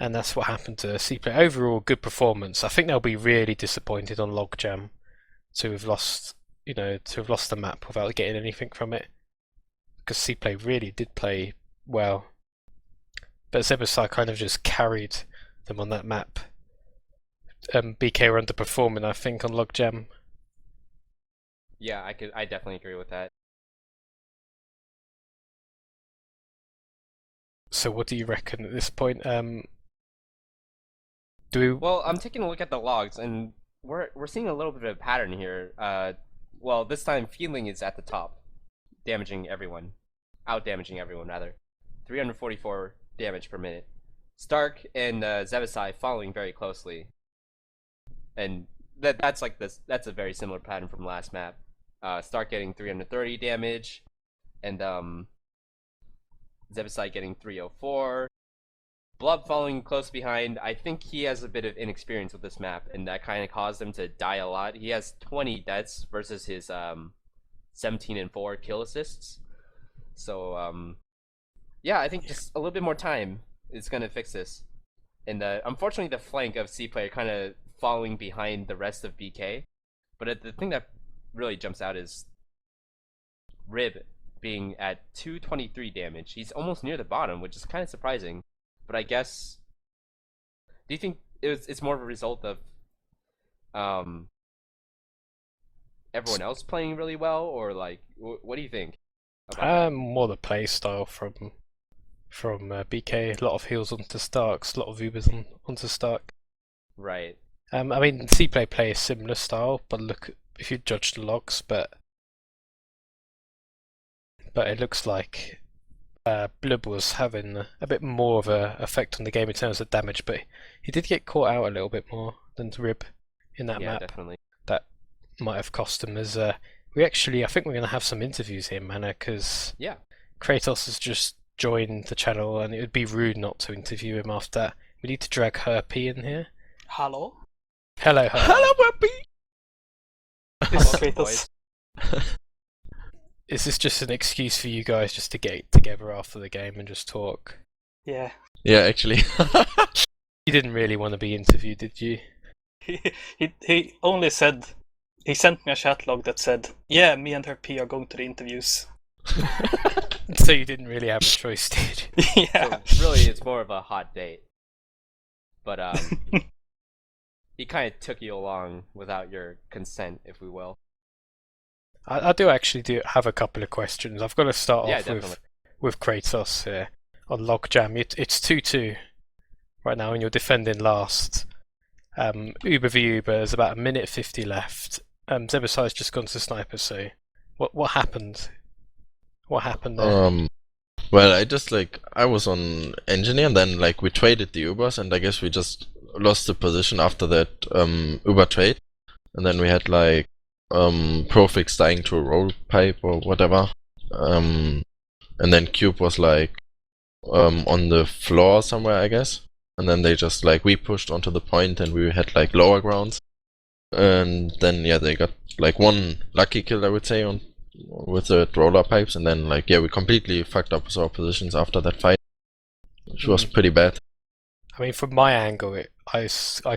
And that's what happened to CPLAY. Overall, good performance. I think they'll be really disappointed on Logjam to have lost the map without getting anything from it. because CPLAY really did play well, but Zebasai kind of just carried them on that map. BK were underperforming, I think, on Logjam. Yeah, I definitely agree with that. So what do you reckon at this point? Well, I'm taking a look at the logs, and we're seeing a little bit of a pattern here. Well, this time Feeling is at the top, damaging everyone, out damaging everyone rather, 344 damage per minute. Stark and Zebasai following very closely, and that's like this. That's a very similar pattern from last map. Stark getting 330 damage, and Zebasai getting 304. Blob following close behind. I think he has a bit of inexperience with this map, and that kind of caused him to die a lot. He has 20 deaths versus his 17 and 4 kill assists. So yeah, I think just a little bit more time is gonna fix this. And unfortunately, the flank of C player kind of following behind the rest of BK. But the thing that really jumps out is Rib being at 223 damage. He's almost near the bottom, which is kind of surprising. But I guess, do you think it's more of a result of everyone else playing really well, or like what do you think about that? More the play style from BK. A lot of heals onto Starks, a lot of Ubers onto Stark. Right. I mean, CPLAY play a similar style, but look if you judge the logs, but it looks like Blub was having a bit more of an effect on the game in terms of damage, but he did get caught out a little bit more than Rib in that Yeah, map. definitely. That might have cost him. As I think we're going to have some interviews here, Mana, because Yeah. Kratos has just joined the channel, and it would be rude not to interview him after that. We need to drag Herpy in here. Hello? Hello, Herpy. Hello, puppy! Hello, Kratos. Is this just an excuse for you guys just to get together after the game and just talk? Yeah. Yeah, actually. You didn't really want to be interviewed, did you? He only said, he sent me a chat log that said, yeah, me and her P are going to the interviews. So you didn't really have a choice, did you? Yeah. So really, it's more of a hot date. But he kind of took you along without your consent, if we will. I do have a couple of questions. I've got to start off definitely. with Kratos here on Logjam. It's 2-2 right now, and you're defending last. Uber v Uber, there's about a minute 50 left. Zebasai's just gone to sniper, so what happened? What happened there? Well, I was on engineer, and then we traded the Ubers, and I guess we just lost the position after that Uber trade, and then we had Profix dying to a roll pipe or whatever, and then Cube was on the floor somewhere, I guess, and then they just we pushed onto the point, and we had lower grounds, and then they got one lucky kill, I would say, on with the roller pipes, and then we completely fucked up with our positions after that fight, which was pretty bad. I mean, from my angle, I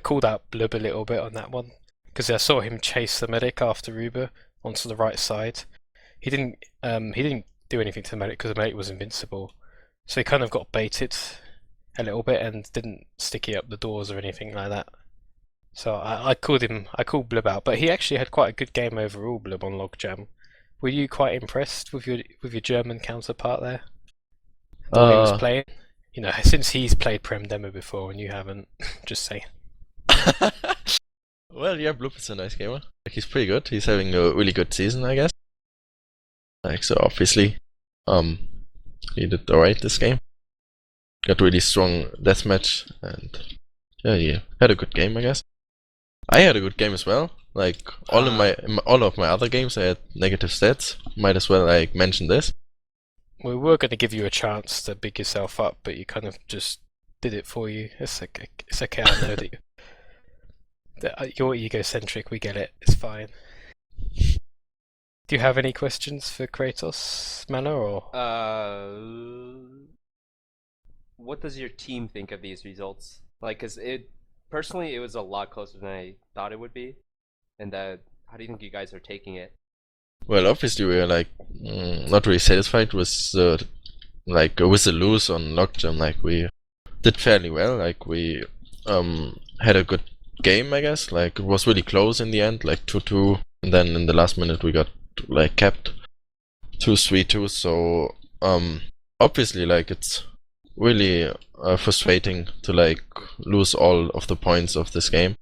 called out Blub a little bit on that one, because I saw him chase the medic after Uber onto the right side. He didn't do anything to the medic because the medic was invincible, so he kind of got baited a little bit and didn't sticky up the doors or anything like that. So I called Blub out, but he actually had quite a good game overall, Blub, on Logjam. Were you quite impressed with your German counterpart there? The way he was playing? You know, since he's played Prem Demo before and you haven't, just saying. Well, yeah, Bloop is a nice gamer. He's pretty good. He's having a really good season, I guess. So obviously, he did alright this game. Got really strong deathmatch, and yeah, he had a good game, I guess. I had a good game as well. All of my other games, I had negative stats. Might as well mention this. We were going to give you a chance to big yourself up, but you kind of just did it for you. It's okay. I know that you're egocentric. We get it. It's fine. Do you have any questions for Kratos, Mana, or? What does your team think of these results? Cause personally, it was a lot closer than I thought it would be. And how do you think you guys are taking it? Well, obviously we are like not really satisfied with with the lose on Lockjam. Like we did fairly well. Like we had a good game, I guess. Like it was really close in the end, like 2-2, and then in the last minute we got like kept 2-3-2. So obviously like it's really frustrating to like lose all of the points of this game.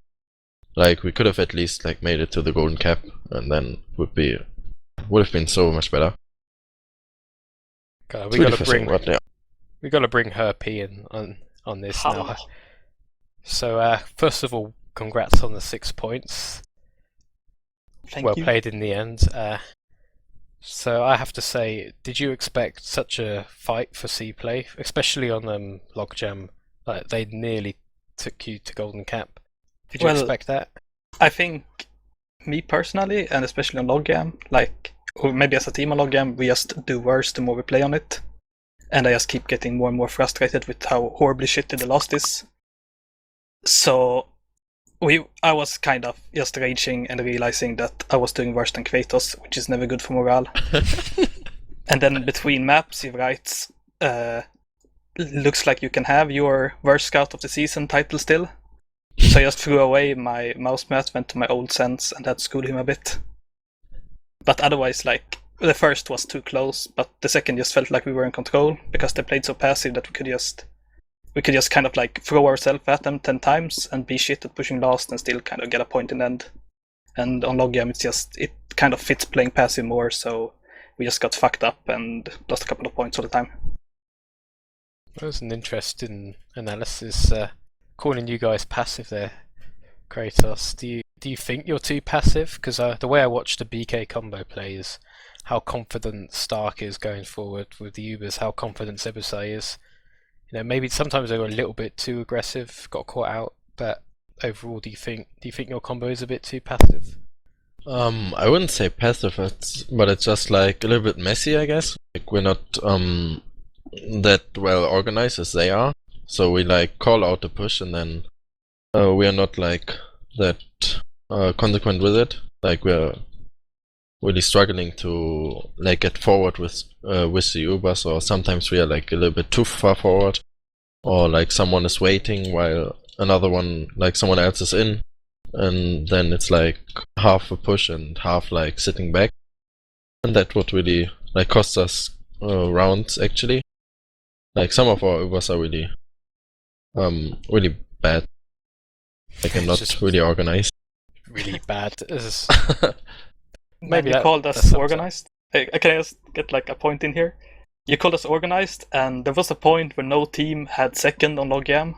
Like we could have at least like made it to the golden cap, and then would have been so much better. God, It's really frustrating, but yeah. we got to bring Herpy in on this How? now. So first of all, congrats on the 6 points. Thank Well you. played in the end. So I have to say, did you expect such a fight for CPLAY, especially on Logjam? Like they nearly took you to golden cap. Did you Well, expect that? I think me personally, and especially on Logjam, like, or maybe as a team on Logjam, we just do worse the more we play on it. And I just keep getting more and more frustrated with how horribly shitty the last is. So I was kind of just raging and realizing that I was doing worse than Kratos, which is never good for morale. And then between maps, he writes, looks like you can have your worst scout of the season title still. So I just threw away my mouse mat, went to my old sense, and had to school him a bit. But otherwise, like, the first was too close, but the second just felt like we were in control, because they played so passive that we could just kind of like throw ourselves at them 10 times and be shit at pushing last and still kind of get a point in the end. And on Logjam, it kind of fits playing passive more, so we just got fucked up and lost a couple of points all the time. That was an interesting analysis. Calling you guys passive there, Kratos. Do you think you're too passive? Because the way I watch the BK combo play is how confident Stark is going forward with the Ubers, how confident Zebusai is. You know, maybe sometimes they were a little bit too aggressive, got caught out. But overall, do you think your combo is a bit too passive? I wouldn't say passive, but it's just like a little bit messy, I guess. Like we're not that well organized as they are, so we like call out the push and then we are not like that consequent with it. Like we're really struggling to like get forward with the Ubers, or sometimes we are like a little bit too far forward, or like someone is waiting while another one, like someone else is in, and then it's like half a push and half like sitting back, and that would really like cost us rounds actually. Like some of our Ubers are really really bad, like and not Just really organized. really bad. Maybe you that- called that us sums organized. Hey, can I just get like a point in here? You called us organized, and there was a point where no team had second on Logjam,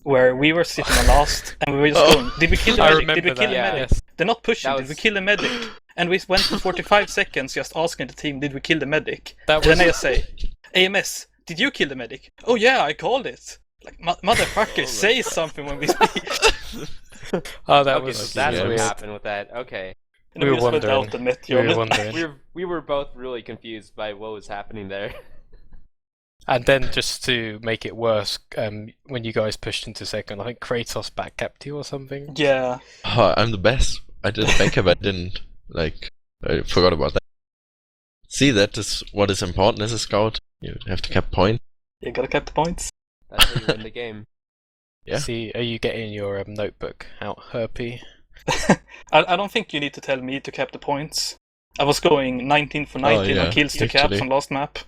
where we were sitting on last, and we were just going, did we kill the I medic? remember Did we kill that, the medic? yes. They're not pushing, That did we was- kill the medic? And we went for 45 seconds just asking the team, did we kill the medic? That And then I was just say, AMS, did you kill the medic? Oh yeah, I called it. Like, motherfucker, say something when we speak. oh, that Okay, was so that's what weird. happened with that. Okay. And We we were just went wondering. out and met We you. were wondering. We were both really confused by what was happening there. And then just to make it worse, when you guys pushed into second, I think Kratos backcapped you or something. Yeah. Oh, I'm the best. I did backup, I didn't like. I forgot about that. See, that is what is important as a scout. You have to cap point. You gotta cap the points. That's how you win the game. Yeah. See, are you getting your notebook out, Herpy? I don't think you need to tell me to cap the points. I was going 19 for 19 yeah, on kills to caps actually. on last map.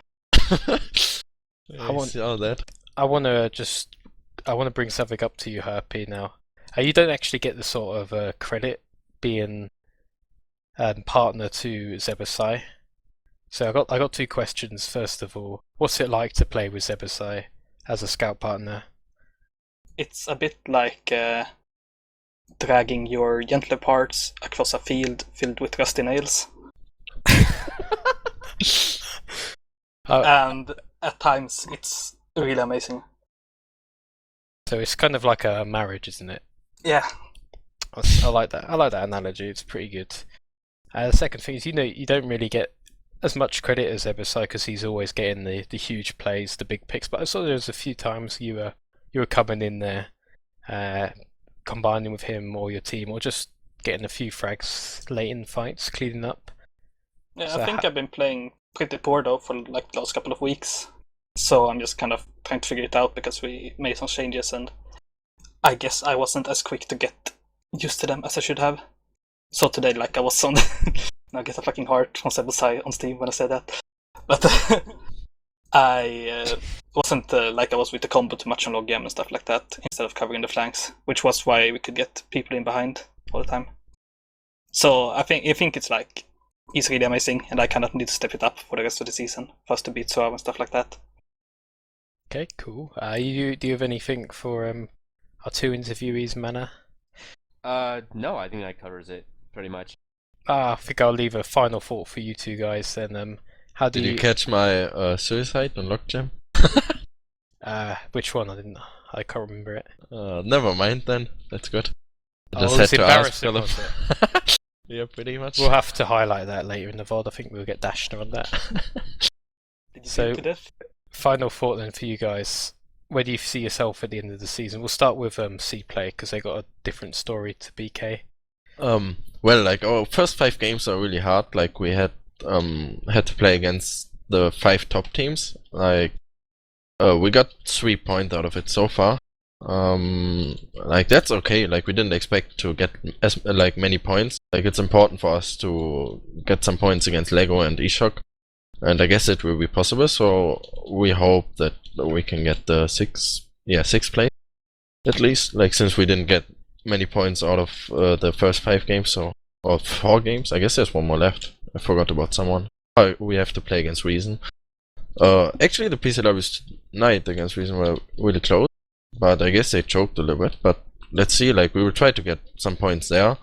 I want- see all that. I want to bring something up to you, Herpy. Now, you don't actually get the sort of credit being partner to Zebusai. So I got 2 questions. First of all, what's it like to play with Zebusai as a scout partner? It's a bit like dragging your gentler parts across a field filled with rusty nails. And at times it's really amazing. So it's kind of like a marriage, isn't it? Yeah. I like that. I like that analogy. It's pretty good. The second thing is, you don't really get as much credit as Zebusai because he's always getting the huge plays, the big picks. But I saw there was a few times you were coming in there, combining with him or your team, or just getting a few frags late in fights, cleaning up. Yeah, So I think I've been playing pretty poor though for like the last couple of weeks. So I'm just kind of trying to figure it out because we made some changes and I guess I wasn't as quick to get used to them as I should have. So today, like I was on, I get a fucking heart from Sebasai on Steam when I said that. But I wasn't like I was with the combo too much on log game and stuff like that instead of covering the flanks, which was why we could get people in behind all the time. So I think it's like he's really amazing, and I kind of need to step it up for the rest of the season for us to beat Suave and stuff like that. Okay, cool. Do you have anything for our two interviewees, Mana? No, I think that covers it pretty much. I think I'll leave a final thought for you two guys then. How do Did you catch my suicide on Lockjam? Which one? I can't remember it. Never mind then. That's good. I Oh, just it was had to ask embarrassing, Philip. was it? Yeah, pretty much. We'll have to highlight that later in the VOD. I think we'll get Dashner on that. Did you So- feel to death? Final thought then for you guys. Where do you see yourself at the end of the season? We'll start with CPLAY because they got a different story to BK. Well, like our first 5 games are really hard. Like we had to play against the 5 top teams. Like we got 3 points out of it so far. Like that's okay. Like we didn't expect to get as like many points. Like it's important for us to get some points against Lego and eShock, and I guess it will be possible. So we hope that we can get the 6th place at least. Like since we didn't get many points out of the first 5 games, or 4 games. I guess there's 1 more left. I forgot about someone. We have to play against Reason. Actually, the PCW's night against Reason were really close, but I guess they choked a little bit. But let's see. Like we will try to get some points there,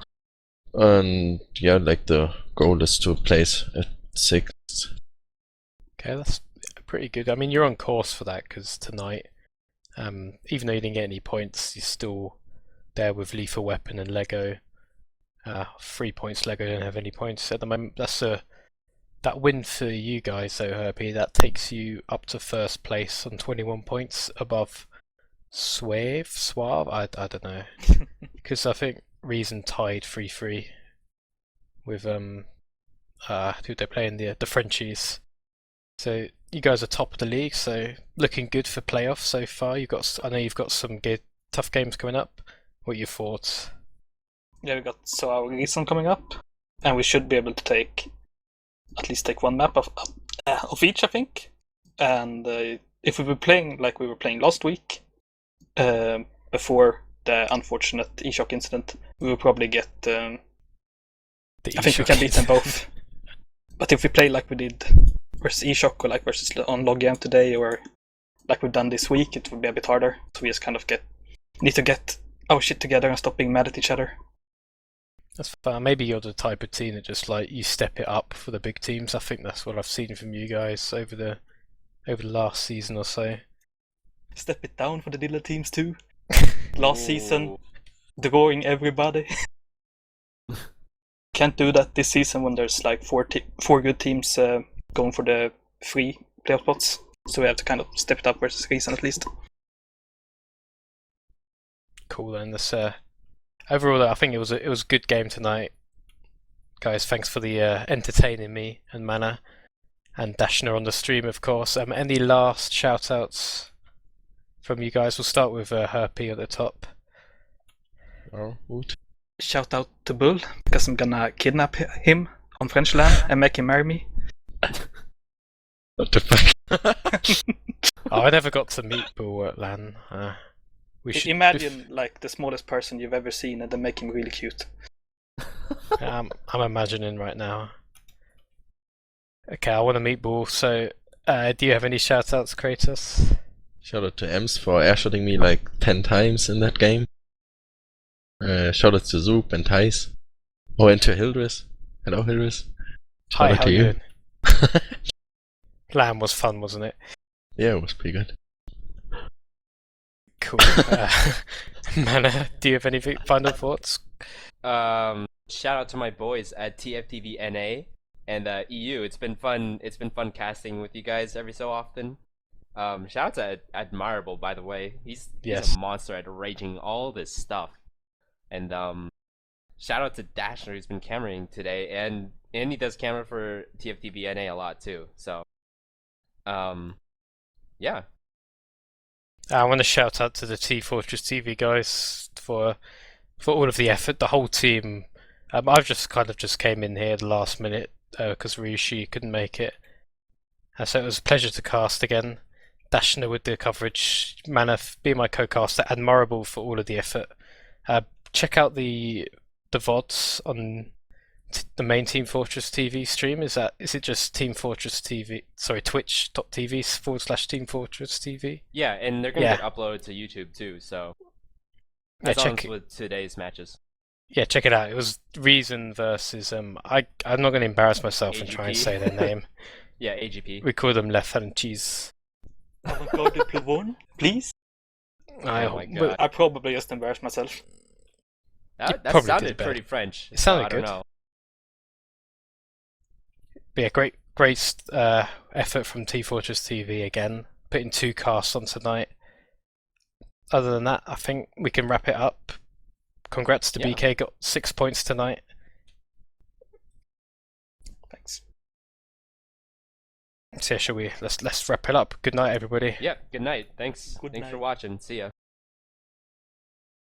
and yeah, like the goal is to place at 6th. Okay, that's pretty good. I mean, you're on course for that because tonight, even though you didn't get any points, you're still there with Lethal Weapon and Lego. 3 points. Lego don't have any points at the moment. That's that win for you guys, though, Herpy. That takes you up to first place on 21 points above Suave. I don't know, because I think Reason tied 3-3 with who they play in the Frenchies. So you guys are top of the league. So looking good for playoffs so far. I know you've got some good tough games coming up. What are your thoughts? Yeah, we got our Reason coming up, and we should be able to at least take 1 map of each, I think. And if we were playing like we were playing last week, before the unfortunate eShock incident, we will probably get. I think we can beat them both. But if we play like we did versus eShock or like versus on Logjam today, or like we've done this week, it would be a bit harder. So we just kind of need to get our shit together and stop being mad at each other. That's fine. Maybe you're the type of team that just like you step it up for the big teams. I think that's what I've seen from you guys over the last season or so. Step it down for the little teams too. Last season, drawing everybody. Can't do that this season when there's like 4 good teams going for the 3 playoff spots. So we have to kind of step it up versus Reason at least. Cool then. This overall, I think it was a good game tonight, guys. Thanks for the entertaining me and Mana and Dashner on the stream, of course. Any last shout outs from you guys? We'll start with Herpy at the top. Oh, woot. Shout out to Bull because I'm gonna kidnap him on French land and make him marry me. What the fuck? Oh, I never got to meet Bull at LAN. We should Imagine like the smallest person you've ever seen and then make him really cute. I'm imagining right now. Okay, I want to meet Bull. So, do you have any shout outs, Kratos? Shout out to Ems for airshotting me like 10 times in that game. Shout out to Zoop and Thijs. Oh, and to Hildreth. Hello, Hildreth. Hi, Shout out how to you you. doing? LAN was fun, wasn't it? Yeah, it was pretty good. Cool. Mana, do you have any final thoughts? Shout out to my boys at TFTV NA and EU. It's been fun. It's been fun casting with you guys every so often. Shout out to Admirable, by the way. He's a monster at raging all this stuff. And shout out to Dashner, who's been cameraing today. And and he does camera for TFTBNA a lot too. So, yeah. I want to shout out to the T Fortress TV guys for all of the effort. The whole team. I've just came in here the last minute because Ryushi couldn't make it. So it was a pleasure to cast again. Dashner with the coverage, Manaf being my co-caster, and Morrible for all of the effort. Check out the VODs on the main Team Fortress TV stream. Is it just Team Fortress TV? Sorry, twitch.tv/Team Fortress TV. Yeah, and they're gonna get uploaded to YouTube too. So as long as with today's matches. Yeah, check it out. It was Reason versus I'm not going to embarrass myself AGP. and try and say their name. Yeah, AGP. We call them Left Hand Cheese. Avant-garde Plovon, please. Oh my god. I probably just embarrassed myself. That probably sounded did pretty French. It sounded I don't good. know. But yeah, great effort from T Fortress TV again, putting 2 casts on tonight. Other than that, I think we can wrap it up. Congrats to BK, got 6 points tonight. Thanks. So yeah, shall we? Let's wrap it up. Good night, everybody. Yeah, good night. Thanks. Good Thanks for night. watching. See ya.